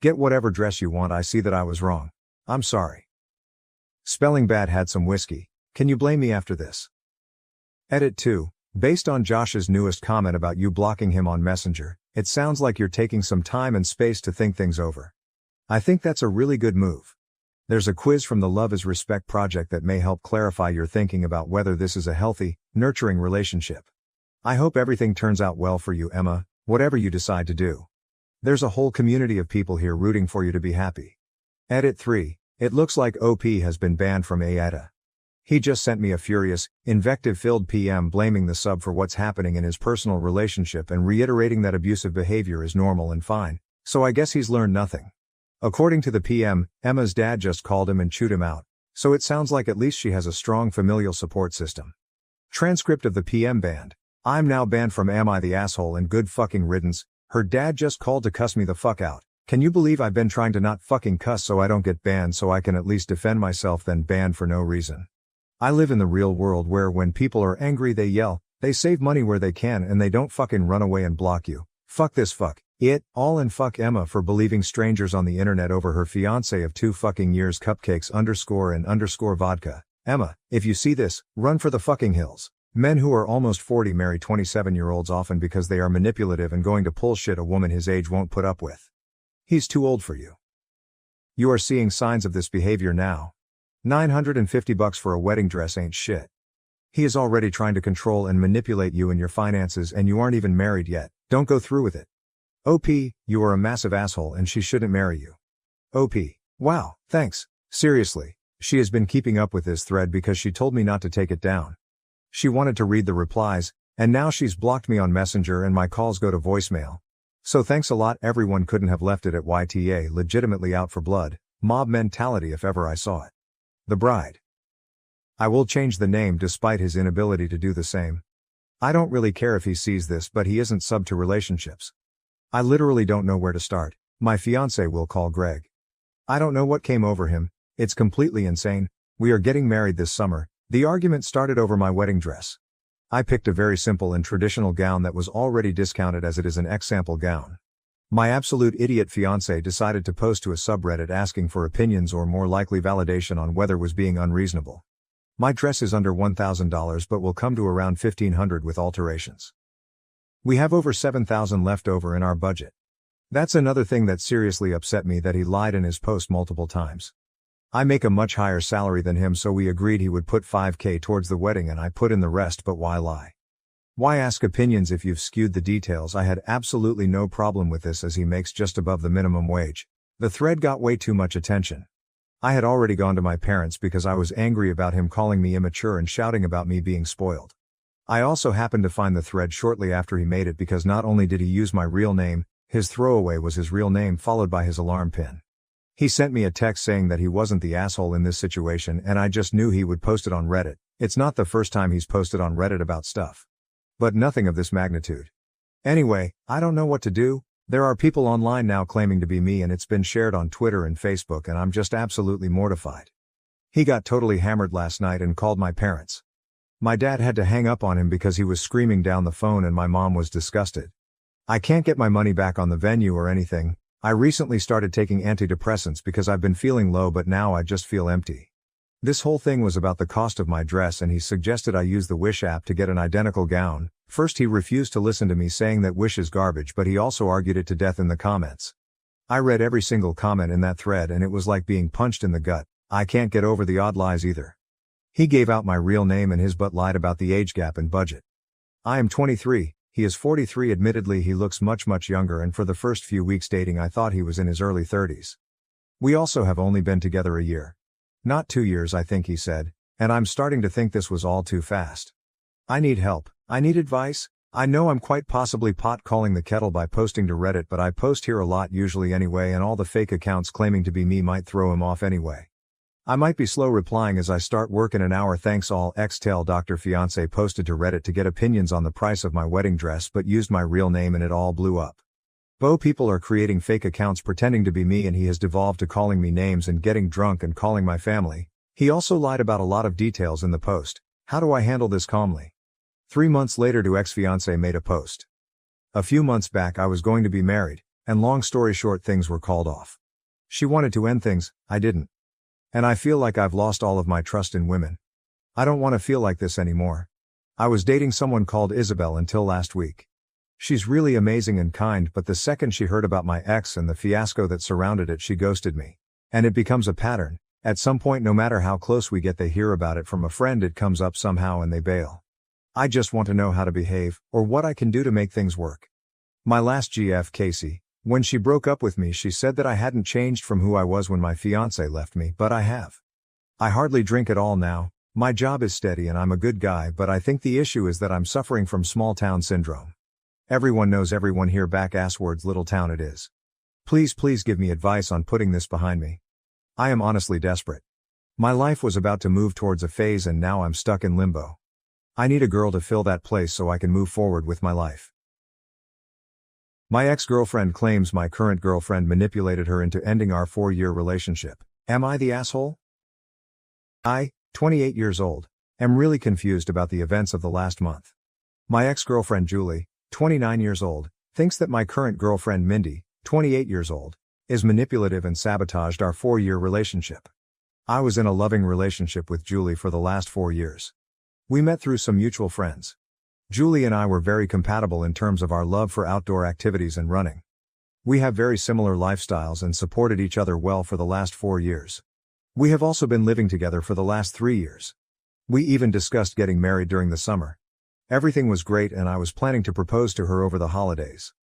Get whatever dress you want, I see that I was wrong. I'm sorry. Spelling bad had some whiskey, can you blame me after this? Edit 2. Based on Josh's newest comment about you blocking him on Messenger, it sounds like you're taking some time and space to think things over. I think that's a really good move. There's a quiz from the Love is Respect project that may help clarify your thinking about whether this is a healthy, nurturing relationship. I hope everything turns out well for you, Emma, whatever you decide to do. There's a whole community of people here rooting for you to be happy. Edit 3. It looks like OP has been banned from AITA. He just sent me a furious, invective-filled PM blaming the sub for what's happening in his personal relationship and reiterating that abusive behavior is normal and fine, so I guess he's learned nothing. According to the PM, Emma's dad just called him and chewed him out, so it sounds like at least she has a strong familial support system. Transcript of the PM banned. I'm now banned from Am I the Asshole and good fucking riddance. Her dad just called to cuss me the fuck out. Can you believe I've been trying to not fucking cuss so I don't get banned so I can at least defend myself, then banned for no reason. I live in the real world where when people are angry they yell, they save money where they can and they don't fucking run away and block you. Fuck this, fuck it, all, and fuck Emma for believing strangers on the internet over her fiance of 2 fucking years cupcakes _ vodka. Emma, if you see this, run for the fucking hills. Men who are almost 40 marry 27-year-olds often because they are manipulative and going to pull shit a woman his age won't put up with. He's too old for you. You are seeing signs of this behavior now. $950 for a wedding dress ain't shit. He is already trying to control and manipulate you and your finances, and you aren't even married yet. Don't go through with it. OP, you are a massive asshole and she shouldn't marry you. OP. Wow, thanks. Seriously, she has been keeping up with this thread because she told me not to take it down. She wanted to read the replies, and now she's blocked me on Messenger and my calls go to voicemail. So thanks a lot. Everyone couldn't have left it at YTA, legitimately out for blood, mob mentality if ever I saw it. The bride. I will change the name despite his inability to do the same. I don't really care if he sees this, but he isn't sub to relationships. I literally don't know where to start. My fiance will call Greg. I don't know what came over him, it's completely insane. We are getting married this summer. The argument started over my wedding dress. I picked a very simple and traditional gown that was already discounted as it is an X-sample gown. My absolute idiot fiance decided to post to a subreddit asking for opinions or more likely validation on whether was being unreasonable. My dress is under $1,000 but will come to around $1,500 with alterations. We have over $7,000 left over in our budget. That's another thing that seriously upset me, that he lied in his post multiple times. I make a much higher salary than him, so we agreed he would put 5K towards the wedding and I put in the rest, but why lie? Why ask opinions if you've skewed the details? I had absolutely no problem with this as he makes just above the minimum wage. The thread got way too much attention. I had already gone to my parents because I was angry about him calling me immature and shouting about me being spoiled. I also happened to find the thread shortly after he made it because not only did he use my real name, his throwaway was his real name followed by his alarm pin. He sent me a text saying that he wasn't the asshole in this situation and I just knew he would post it on Reddit. It's not the first time he's posted on Reddit about stuff. But nothing of this magnitude. Anyway, I don't know what to do. There are people online now claiming to be me and it's been shared on Twitter and Facebook and I'm just absolutely mortified. He got totally hammered last night and called my parents. My dad had to hang up on him because he was screaming down the phone and my mom was disgusted. I can't get my money back on the venue or anything. I recently started taking antidepressants because I've been feeling low, but now I just feel empty. This whole thing was about the cost of my dress and he suggested I use the Wish app to get an identical gown. First he refused to listen to me saying that Wish is garbage, but he also argued it to death in the comments. I read every single comment in that thread and it was like being punched in the gut. I can't get over the odd lies either. He gave out my real name and his but lied about the age gap and budget. I am 23, he is 43. Admittedly he looks much younger and for the first few weeks dating I thought he was in his early 30s. We also have only been together a year. Not 2 years I think he said, and I'm starting to think this was all too fast. I need help, I need advice. I know I'm quite possibly pot calling the kettle by posting to Reddit, but I post here a lot usually anyway and all the fake accounts claiming to be me might throw him off anyway. I might be slow replying as I start work in an hour. Thanks all. Xtail Dr. Fiance posted to Reddit to get opinions on the price of my wedding dress but used my real name and it all blew up. People are creating fake accounts pretending to be me and he has devolved to calling me names and getting drunk and calling my family. He also lied about a lot of details in the post. How do I handle this calmly? 3 months later to ex-fiance made a post. A few months back I was going to be married, and long story short things were called off. She wanted to end things, I didn't. And I feel like I've lost all of my trust in women. I don't want to feel like this anymore. I was dating someone called Isabel until last week. She's really amazing and kind, but the second she heard about my ex and the fiasco that surrounded it, she ghosted me. And it becomes a pattern. At some point, no matter how close we get, they hear about it from a friend, it comes up somehow and they bail. I just want to know how to behave, or what I can do to make things work. My last GF, Casey, when she broke up with me, she said that I hadn't changed from who I was when my fiancé left me, but I have. I hardly drink at all now, my job is steady and I'm a good guy, but I think the issue is that I'm suffering from small town syndrome. Everyone knows everyone here, back ass words, little town it is. Please give me advice on putting this behind me. I am honestly desperate. My life was about to move towards a phase and now I'm stuck in limbo. I need a girl to fill that place so I can move forward with my life. My ex-girlfriend claims my current girlfriend manipulated her into ending our 4-year relationship. Am I the asshole? I, 28 years old, am really confused about the events of the last month. My ex-girlfriend Julie, 29 years old, thinks that my current girlfriend Mindy, 28 years old, is manipulative and sabotaged our 4-year relationship. I was in a loving relationship with Julie for the last 4 years. We met through some mutual friends. Julie and I were very compatible in terms of our love for outdoor activities and running. We have very similar lifestyles and supported each other well for the last 4 years. We have also been living together for the last 3 years. We even discussed getting married during the summer. Everything was great and I was planning to propose to her over the holidays.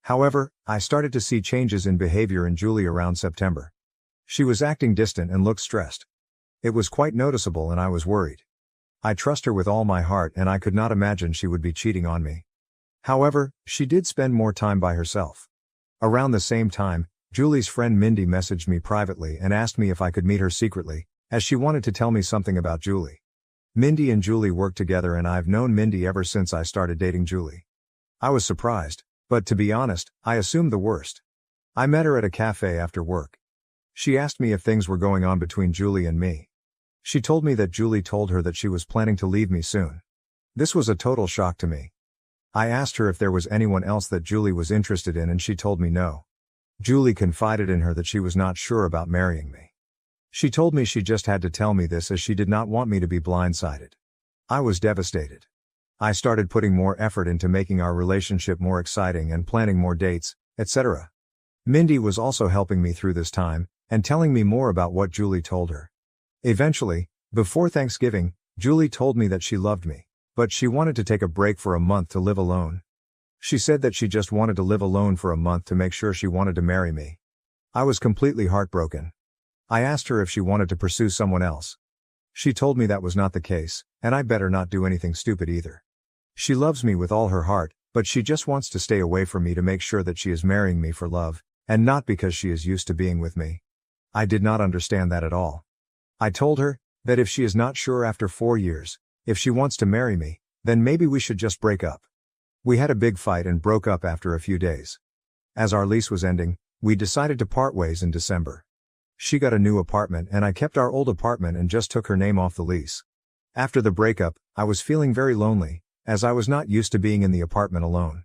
However, I started to see changes in behavior in Julie around September. She was acting distant and looked stressed. It was quite noticeable and I was worried. I trust her with all my heart and I could not imagine she would be cheating on me. However, she did spend more time by herself. Around the same time, Julie's friend Mindy messaged me privately and asked me if I could meet her secretly, as she wanted to tell me something about Julie. Mindy and Julie work together and I've known Mindy ever since I started dating Julie. I was surprised, but to be honest, I assumed the worst. I met her at a cafe after work. She asked me if things were going on between Julie and me. She told me that Julie told her that she was planning to leave me soon. This was a total shock to me. I asked her if there was anyone else that Julie was interested in and she told me no. Julie confided in her that she was not sure about marrying me. She told me she just had to tell me this as she did not want me to be blindsided. I was devastated. I started putting more effort into making our relationship more exciting and planning more dates, etc. Mindy was also helping me through this time, and telling me more about what Julie told her. Eventually, before Thanksgiving, Julie told me that she loved me, but she wanted to take a break for a month to live alone. She said that she just wanted to live alone for a month to make sure she wanted to marry me. I was completely heartbroken. I asked her if she wanted to pursue someone else. She told me that was not the case, and I better not do anything stupid either. She loves me with all her heart, but she just wants to stay away from me to make sure that she is marrying me for love, and not because she is used to being with me. I did not understand that at all. I told her that if she is not sure after 4 years, if she wants to marry me, then maybe we should just break up. We had a big fight and broke up after a few days. As our lease was ending, we decided to part ways in December. She got a new apartment and I kept our old apartment and just took her name off the lease. After the breakup, I was feeling very lonely, as I was not used to being in the apartment alone.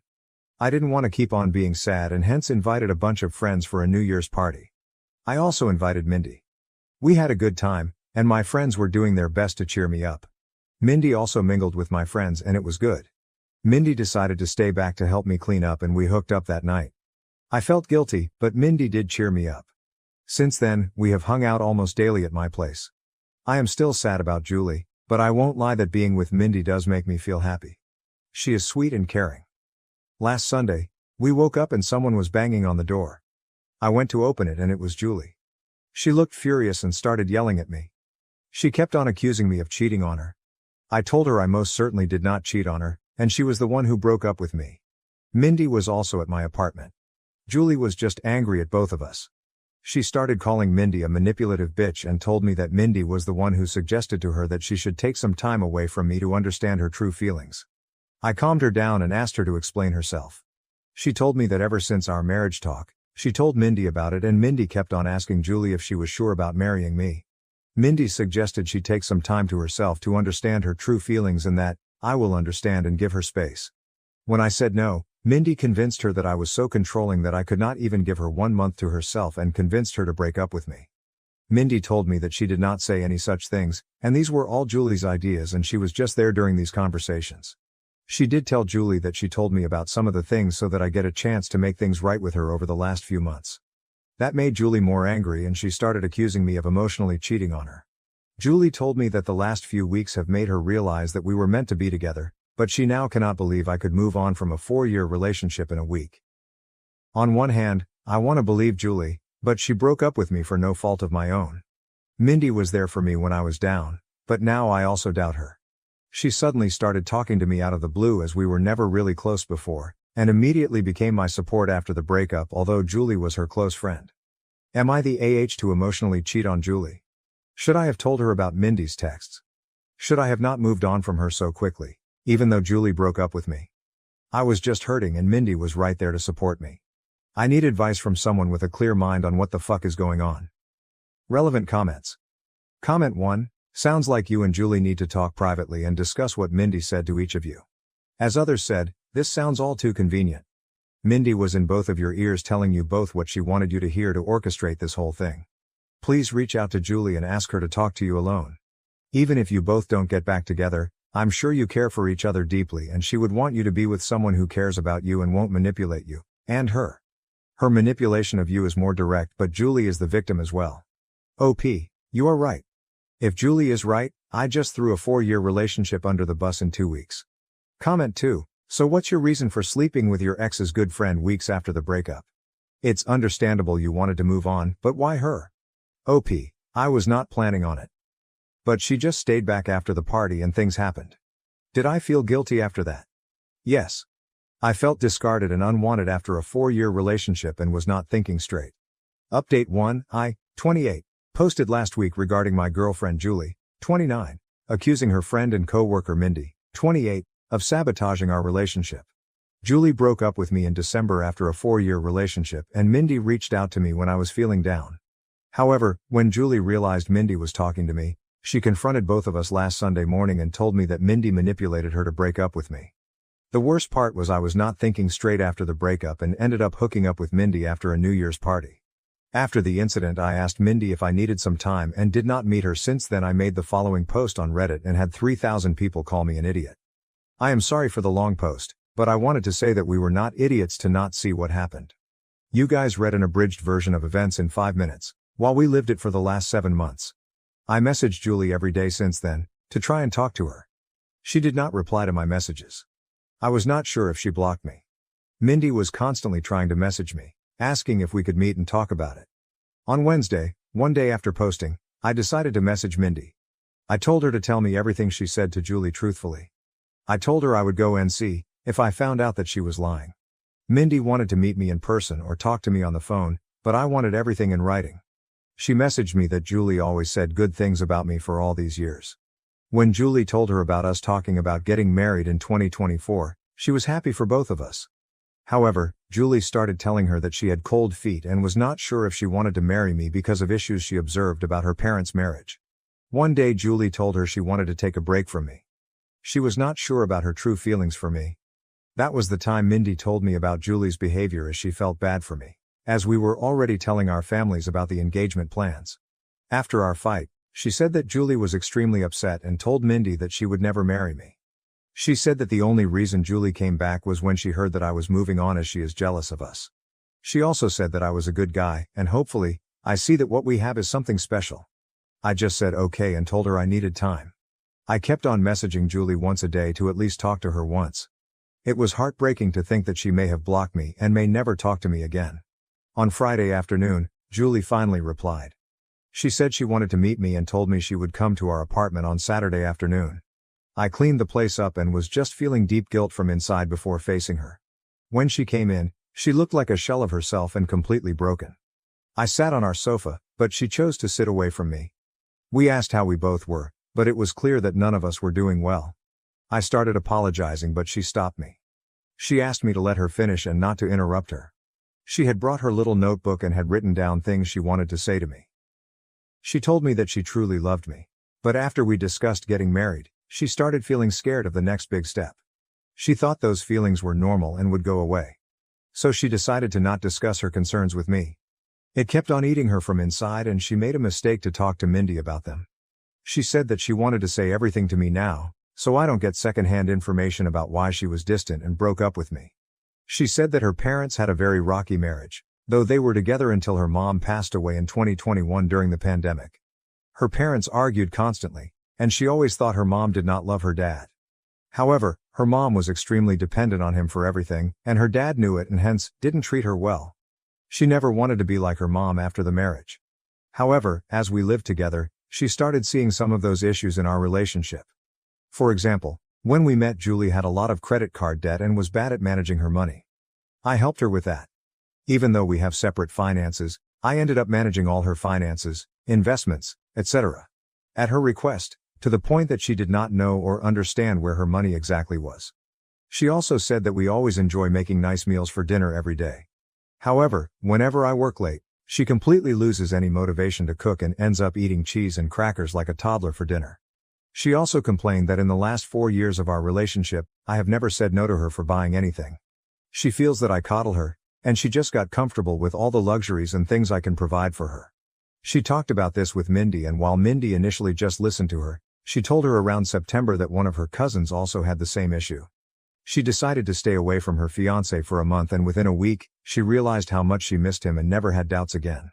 I didn't want to keep on being sad and hence invited a bunch of friends for a New Year's party. I also invited Mindy. We had a good time, and my friends were doing their best to cheer me up. Mindy also mingled with my friends and it was good. Mindy decided to stay back to help me clean up and we hooked up that night. I felt guilty, but Mindy did cheer me up. Since then, we have hung out almost daily at my place. I am still sad about Julie, but I won't lie that being with Mindy does make me feel happy. She is sweet and caring. Last Sunday, we woke up and someone was banging on the door. I went to open it and it was Julie. She looked furious and started yelling at me. She kept on accusing me of cheating on her. I told her I most certainly did not cheat on her, and she was the one who broke up with me. Mindy was also at my apartment. Julie was just angry at both of us. She started calling Mindy a manipulative bitch and told me that Mindy was the one who suggested to her that she should take some time away from me to understand her true feelings. I calmed her down and asked her to explain herself. She told me that ever since our marriage talk, she told Mindy about it and Mindy kept on asking Julie if she was sure about marrying me. Mindy suggested she take some time to herself to understand her true feelings and that I will understand and give her space. When I said no, Mindy convinced her that I was so controlling that I could not even give her 1 month to herself and convinced her to break up with me. Mindy told me that she did not say any such things, and these were all Julie's ideas and she was just there during these conversations. She did tell Julie that she told me about some of the things so that I get a chance to make things right with her over the last few months. That made Julie more angry and she started accusing me of emotionally cheating on her. Julie told me that the last few weeks have made her realize that we were meant to be together, but she now cannot believe I could move on from a 4-year relationship in a week. On one hand, I want to believe Julie, but she broke up with me for no fault of my own. Mindy was there for me when I was down, but now I also doubt her. She suddenly started talking to me out of the blue as we were never really close before, and immediately became my support after the breakup although Julie was her close friend. Am I the to emotionally cheat on Julie? Should I have told her about Mindy's texts? Should I have not moved on from her so quickly, even though Julie broke up with me? I was just hurting and Mindy was right there to support me. I need advice from someone with a clear mind on what the fuck is going on. Relevant comments. Comment 1. Sounds like you and Julie need to talk privately and discuss what Mindy said to each of you. As others said, this sounds all too convenient. Mindy was in both of your ears telling you both what she wanted you to hear to orchestrate this whole thing. Please reach out to Julie and ask her to talk to you alone. Even if you both don't get back together, I'm sure you care for each other deeply and she would want you to be with someone who cares about you and won't manipulate you, and her. Her manipulation of you is more direct but Julie is the victim as well. OP, you are right. If Julie is right, I just threw a 4-year relationship under the bus in 2 weeks. Comment 2. So what's your reason for sleeping with your ex's good friend weeks after the breakup? It's understandable you wanted to move on, but why her? OP, I was not planning on it. But she just stayed back after the party and things happened. Did I feel guilty after that? Yes. I felt discarded and unwanted after a 4-year relationship and was not thinking straight. Update 1, 28. Posted last week regarding my girlfriend Julie, 29, accusing her friend and co-worker Mindy, 28, of sabotaging our relationship. Julie broke up with me in December after a 4-year relationship and Mindy reached out to me when I was feeling down. However, when Julie realized Mindy was talking to me, she confronted both of us last Sunday morning and told me that Mindy manipulated her to break up with me. The worst part was I was not thinking straight after the breakup and ended up hooking up with Mindy after a New Year's party. After the incident I asked Mindy if I needed some time and did not meet her. Since then I made the following post on Reddit and had 3,000 people call me an idiot. I am sorry for the long post, but I wanted to say that we were not idiots to not see what happened. You guys read an abridged version of events in 5 minutes. while we lived it for the last 7 months. I messaged Julie every day since then, to try and talk to her. She did not reply to my messages. I was not sure if she blocked me. Mindy was constantly trying to message me, asking if we could meet and talk about it. On Wednesday, one day after posting, I decided to message Mindy. I told her to tell me everything she said to Julie truthfully. I told her I would go and see if I found out that she was lying. Mindy wanted to meet me in person or talk to me on the phone, but I wanted everything in writing. She messaged me that Julie always said good things about me for all these years. When Julie told her about us talking about getting married in 2024, she was happy for both of us. However, Julie started telling her that she had cold feet and was not sure if she wanted to marry me because of issues she observed about her parents' marriage. One day Julie told her she wanted to take a break from me. She was not sure about her true feelings for me. That was the time Mindy told me about Julie's behavior, as she felt bad for me, as we were already telling our families about the engagement plans. After our fight, she said that Julie was extremely upset and told Mindy that she would never marry me. She said that the only reason Julie came back was when she heard that I was moving on, as she is jealous of us. She also said that I was a good guy, and hopefully, I see that what we have is something special. I just said okay and told her I needed time. I kept on messaging Julie once a day to at least talk to her once. It was heartbreaking to think that she may have blocked me and may never talk to me again. On Friday afternoon, Julie finally replied. She said she wanted to meet me and told me she would come to our apartment on Saturday afternoon. I cleaned the place up and was just feeling deep guilt from inside before facing her. When she came in, she looked like a shell of herself and completely broken. I sat on our sofa, but she chose to sit away from me. We asked how we both were, but it was clear that none of us were doing well. I started apologizing, but she stopped me. She asked me to let her finish and not to interrupt her. She had brought her little notebook and had written down things she wanted to say to me. She told me that she truly loved me. But after we discussed getting married, she started feeling scared of the next big step. She thought those feelings were normal and would go away. So she decided to not discuss her concerns with me. It kept on eating her from inside, and she made a mistake to talk to Mindy about them. She said that she wanted to say everything to me now, so I don't get secondhand information about why she was distant and broke up with me. She said that her parents had a very rocky marriage, though they were together until her mom passed away in 2021 during the pandemic. Her parents argued constantly, and she always thought her mom did not love her dad. However, her mom was extremely dependent on him for everything, and her dad knew it and hence didn't treat her well. She never wanted to be like her mom after the marriage. However, as we lived together, she started seeing some of those issues in our relationship. For example, when we met, Julie had a lot of credit card debt and was bad at managing her money. I helped her with that. Even though we have separate finances, I ended up managing all her finances, investments, etc. At her request, to the point that she did not know or understand where her money exactly was. She also said that we always enjoy making nice meals for dinner every day. However, whenever I work late, she completely loses any motivation to cook and ends up eating cheese and crackers like a toddler for dinner. She also complained that in the last 4 years of our relationship, I have never said no to her for buying anything. She feels that I coddle her, and she just got comfortable with all the luxuries and things I can provide for her. She talked about this with Mindy, and while Mindy initially just listened to her, she told her around September that one of her cousins also had the same issue. She decided to stay away from her fiancé for a month, and within a week, she realized how much she missed him and never had doubts again.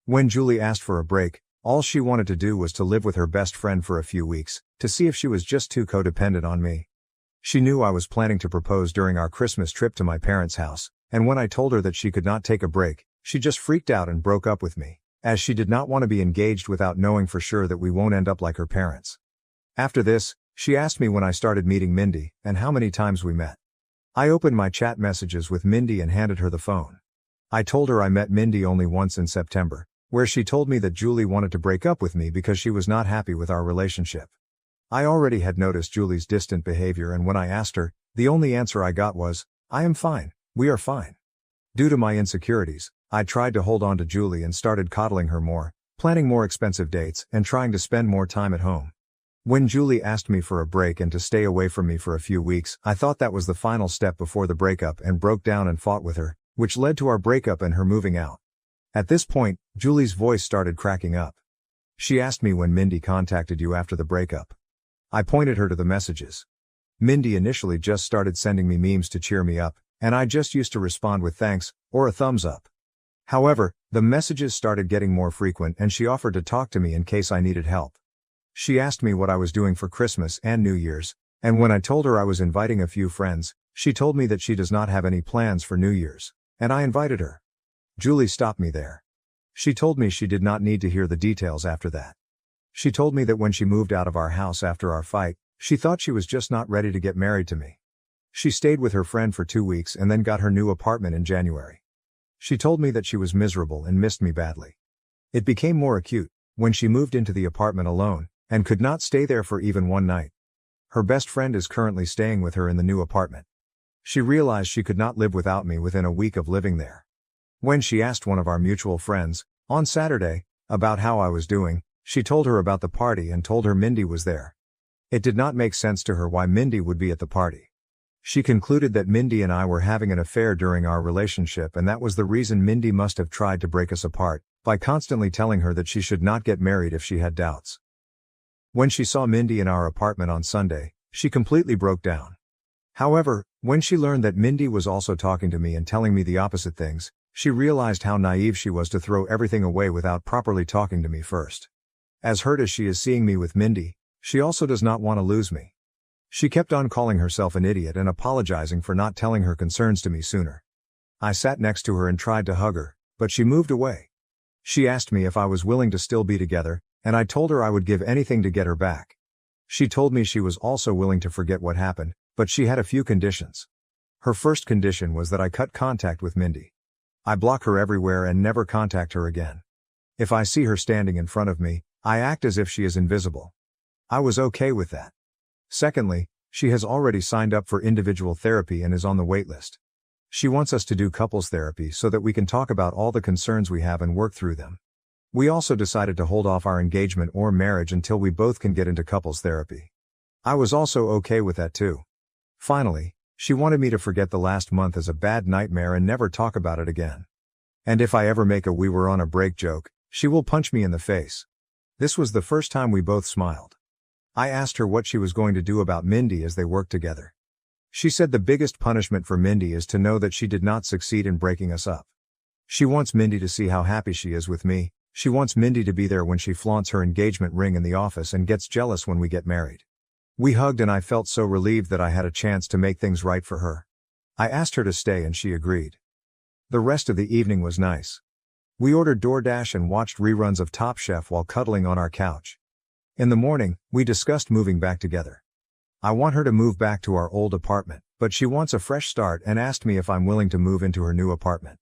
When Julie asked for a break, all she wanted to do was to live with her best friend for a few weeks, to see if she was just too codependent on me. She knew I was planning to propose during our Christmas trip to my parents' house, and when I told her that she could not take a break, she just freaked out and broke up with me, as she did not want to be engaged without knowing for sure that we won't end up like her parents. After this, she asked me when I started meeting Mindy, and how many times we met. I opened my chat messages with Mindy and handed her the phone. I told her I met Mindy only once in September, where she told me that Julie wanted to break up with me because she was not happy with our relationship. I already had noticed Julie's distant behavior, and when I asked her, the only answer I got was, "I am fine, we are fine." Due to my insecurities, I tried to hold on to Julie and started coddling her more, planning more expensive dates, and trying to spend more time at home. When Julie asked me for a break and to stay away from me for a few weeks, I thought that was the final step before the breakup and broke down and fought with her, which led to our breakup and her moving out. At this point, Julie's voice started cracking up. She asked me when Mindy contacted you after the breakup. I pointed her to the messages. Mindy initially just started sending me memes to cheer me up, and I just used to respond with thanks, or a thumbs up. However, the messages started getting more frequent and she offered to talk to me in case I needed help. She asked me what I was doing for Christmas and New Year's, and when I told her I was inviting a few friends, she told me that she does not have any plans for New Year's, and I invited her. Julie stopped me there. She told me she did not need to hear the details after that. She told me that when she moved out of our house after our fight, she thought she was just not ready to get married to me. She stayed with her friend for 2 weeks and then got her new apartment in January. She told me that she was miserable and missed me badly. It became more acute when she moved into the apartment alone and could not stay there for even one night. Her best friend is currently staying with her in the new apartment. She realized she could not live without me within a week of living there. When she asked one of our mutual friends, on Saturday, about how I was doing, she told her about the party and told her Mindy was there. It did not make sense to her why Mindy would be at the party. She concluded that Mindy and I were having an affair during our relationship and that was the reason Mindy must have tried to break us apart, by constantly telling her that she should not get married if she had doubts. When she saw Mindy in our apartment on Sunday, she completely broke down. However, when she learned that Mindy was also talking to me and telling me the opposite things, she realized how naive she was to throw everything away without properly talking to me first. As hurt as she is seeing me with Mindy, she also does not want to lose me. She kept on calling herself an idiot and apologizing for not telling her concerns to me sooner. I sat next to her and tried to hug her, but she moved away. She asked me if I was willing to still be together, and I told her I would give anything to get her back. She told me she was also willing to forget what happened, but she had a few conditions. Her first condition was that I cut contact with Mindy. I block her everywhere and never contact her again. If I see her standing in front of me, I act as if she is invisible. I was okay with that. Secondly, she has already signed up for individual therapy and is on the wait list. She wants us to do couples therapy so that we can talk about all the concerns we have and work through them. We also decided to hold off our engagement or marriage until we both can get into couples therapy. I was also okay with that too. Finally, she wanted me to forget the last month as a bad nightmare and never talk about it again. And if I ever make a "we were on a break" joke, she will punch me in the face. This was the first time we both smiled. I asked her what she was going to do about Mindy as they worked together. She said the biggest punishment for Mindy is to know that she did not succeed in breaking us up. She wants Mindy to see how happy she is with me. She wants Mindy to be there when she flaunts her engagement ring in the office and gets jealous when we get married. We hugged and I felt so relieved that I had a chance to make things right for her. I asked her to stay and she agreed. The rest of the evening was nice. We ordered DoorDash and watched reruns of Top Chef while cuddling on our couch. In the morning, we discussed moving back together. I want her to move back to our old apartment, but she wants a fresh start and asked me if I'm willing to move into her new apartment.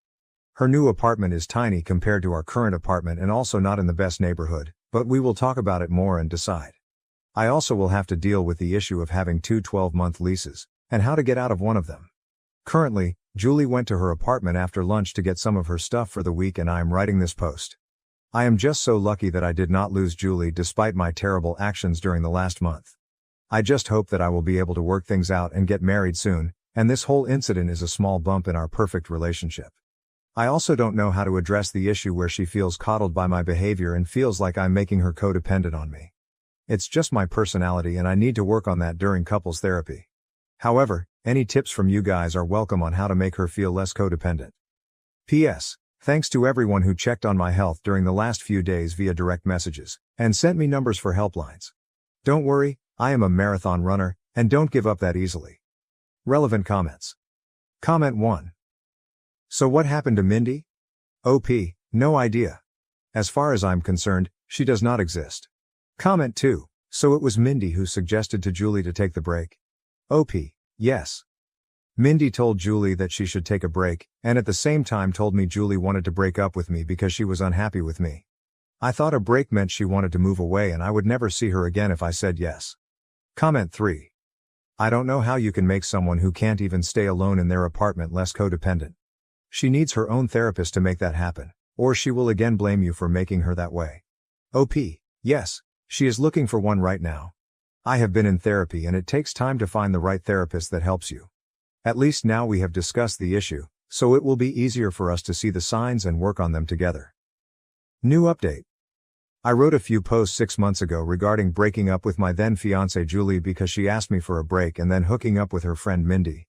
Her new apartment is tiny compared to our current apartment and also not in the best neighborhood, but we will talk about it more and decide. I also will have to deal with the issue of having 2 12-month leases, and how to get out of one of them. Currently, Julie went to her apartment after lunch to get some of her stuff for the week and I am writing this post. I am just so lucky that I did not lose Julie despite my terrible actions during the last month. I just hope that I will be able to work things out and get married soon, and this whole incident is a small bump in our perfect relationship. I also don't know how to address the issue where she feels coddled by my behavior and feels like I'm making her codependent on me. It's just my personality and I need to work on that during couples therapy. However, any tips from you guys are welcome on how to make her feel less codependent. P.S. Thanks to everyone who checked on my health during the last few days via direct messages, and sent me numbers for helplines. Don't worry, I am a marathon runner, and don't give up that easily. Relevant comments. Comment 1. So what happened to Mindy? OP, no idea. As far as I'm concerned, she does not exist. Comment 2. So it was Mindy who suggested to Julie to take the break? OP, yes. Mindy told Julie that she should take a break, and at the same time told me Julie wanted to break up with me because she was unhappy with me. I thought a break meant she wanted to move away and I would never see her again if I said yes. Comment 3. I don't know how you can make someone who can't even stay alone in their apartment less codependent. She needs her own therapist to make that happen, or she will again blame you for making her that way. OP, yes, she is looking for one right now. I have been in therapy and it takes time to find the right therapist that helps you. At least now we have discussed the issue, so it will be easier for us to see the signs and work on them together. New update. I wrote a few posts 6 months ago regarding breaking up with my then fiancée Julie because she asked me for a break and then hooking up with her friend Mindy.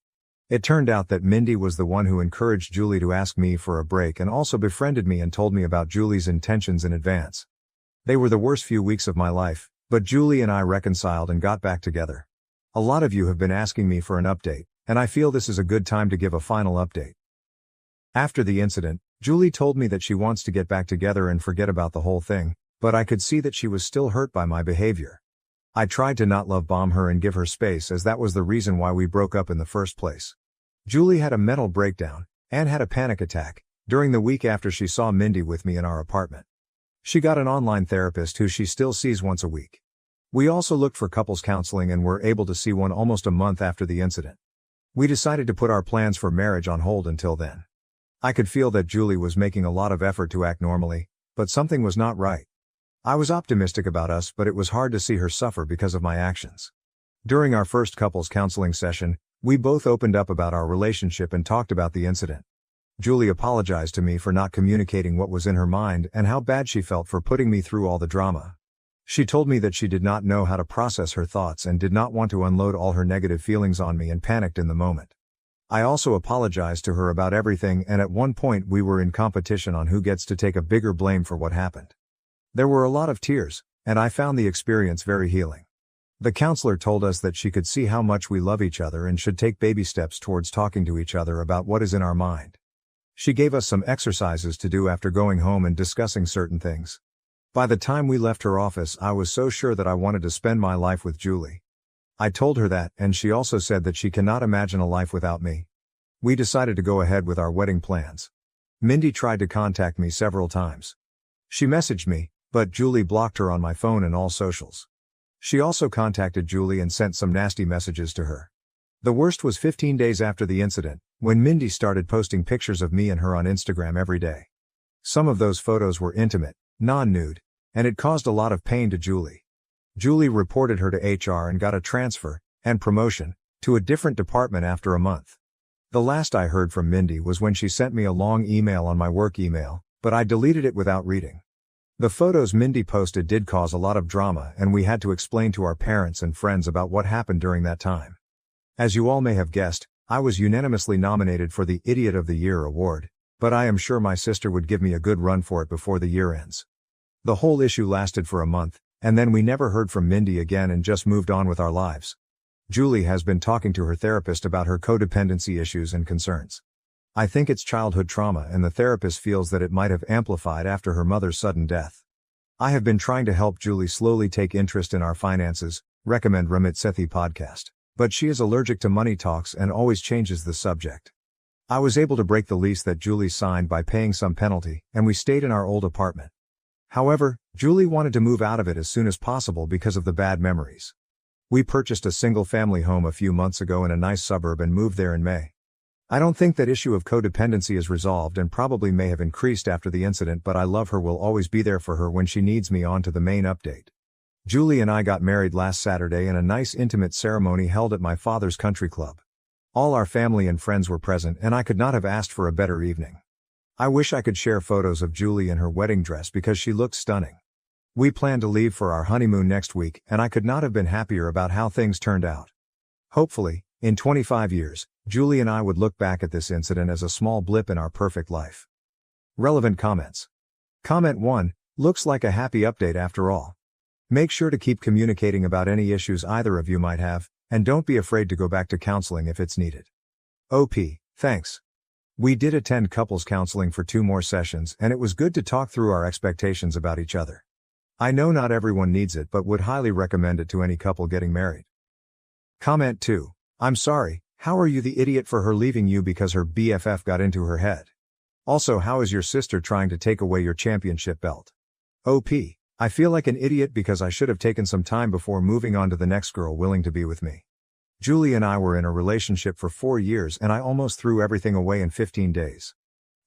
It turned out that Mindy was the one who encouraged Julie to ask me for a break and also befriended me and told me about Julie's intentions in advance. They were the worst few weeks of my life, but Julie and I reconciled and got back together. A lot of you have been asking me for an update, and I feel this is a good time to give a final update. After the incident, Julie told me that she wants to get back together and forget about the whole thing, but I could see that she was still hurt by my behavior. I tried to not love bomb her and give her space, as that was the reason why we broke up in the first place. Julie had a mental breakdown and had a panic attack during the week after she saw Mindy with me in our apartment. She got an online therapist who she still sees once a week. We also looked for couples counseling and were able to see one almost a month after the incident. We decided to put our plans for marriage on hold until then. I could feel that Julie was making a lot of effort to act normally, but something was not right. I was optimistic about us, but it was hard to see her suffer because of my actions. During our first couples counseling session, we both opened up about our relationship and talked about the incident. Julie apologized to me for not communicating what was in her mind and how bad she felt for putting me through all the drama. She told me that she did not know how to process her thoughts and did not want to unload all her negative feelings on me and panicked in the moment. I also apologized to her about everything, and at one point we were in competition on who gets to take a bigger blame for what happened. There were a lot of tears, and I found the experience very healing. The counselor told us that she could see how much we love each other and should take baby steps towards talking to each other about what is in our mind. She gave us some exercises to do after going home and discussing certain things. By the time we left her office, I was so sure that I wanted to spend my life with Julie. I told her that, and she also said that she cannot imagine a life without me. We decided to go ahead with our wedding plans. Mindy tried to contact me several times. She messaged me, but Julie blocked her on my phone and all socials. She also contacted Julie and sent some nasty messages to her. The worst was 15 days after the incident, when Mindy started posting pictures of me and her on Instagram every day. Some of those photos were intimate, non-nude, and it caused a lot of pain to Julie. Julie reported her to HR and got a transfer and promotion to a different department after a month. The last I heard from Mindy was when she sent me a long email on my work email, but I deleted it without reading. The photos Mindy posted did cause a lot of drama, and we had to explain to our parents and friends about what happened during that time. As you all may have guessed, I was unanimously nominated for the Idiot of the Year award, but I am sure my sister would give me a good run for it before the year ends. The whole issue lasted for a month, and then we never heard from Mindy again and just moved on with our lives. Julie has been talking to her therapist about her codependency issues and concerns. I think it's childhood trauma, and the therapist feels that it might have amplified after her mother's sudden death. I have been trying to help Julie slowly take interest in our finances, recommend Ramit Sethi podcast, but she is allergic to money talks and always changes the subject. I was able to break the lease that Julie signed by paying some penalty, and we stayed in our old apartment. However, Julie wanted to move out of it as soon as possible because of the bad memories. We purchased a single-family home a few months ago in a nice suburb and moved there in May. I don't think that issue of codependency is resolved and probably may have increased after the incident, but I love her, will always be there for her when she needs me. On to the main update. Julie and I got married last Saturday in a nice intimate ceremony held at my father's country club. All our family and friends were present, and I could not have asked for a better evening. I wish I could share photos of Julie in her wedding dress because she looked stunning. We plan to leave for our honeymoon next week, and I could not have been happier about how things turned out. Hopefully, in 25 years, Julie and I would look back at this incident as a small blip in our perfect life. Relevant comments. Comment 1, looks like a happy update after all. Make sure to keep communicating about any issues either of you might have, and don't be afraid to go back to counseling if it's needed. OP, thanks. We did attend couples counseling for 2 more sessions, and it was good to talk through our expectations about each other. I know not everyone needs it, but would highly recommend it to any couple getting married. Comment 2, I'm sorry, how are you the idiot for her leaving you because her BFF got into her head? Also, how is your sister trying to take away your championship belt? OP, I feel like an idiot because I should have taken some time before moving on to the next girl willing to be with me. Julie and I were in a relationship for 4 years and I almost threw everything away in 15 days.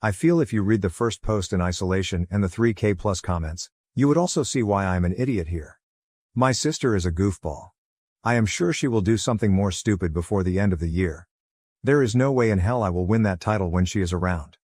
I feel if you read the first post in isolation and the 3K plus comments, you would also see why I am an idiot here. My sister is a goofball. I am sure she will do something more stupid before the end of the year. There is no way in hell I will win that title when she is around.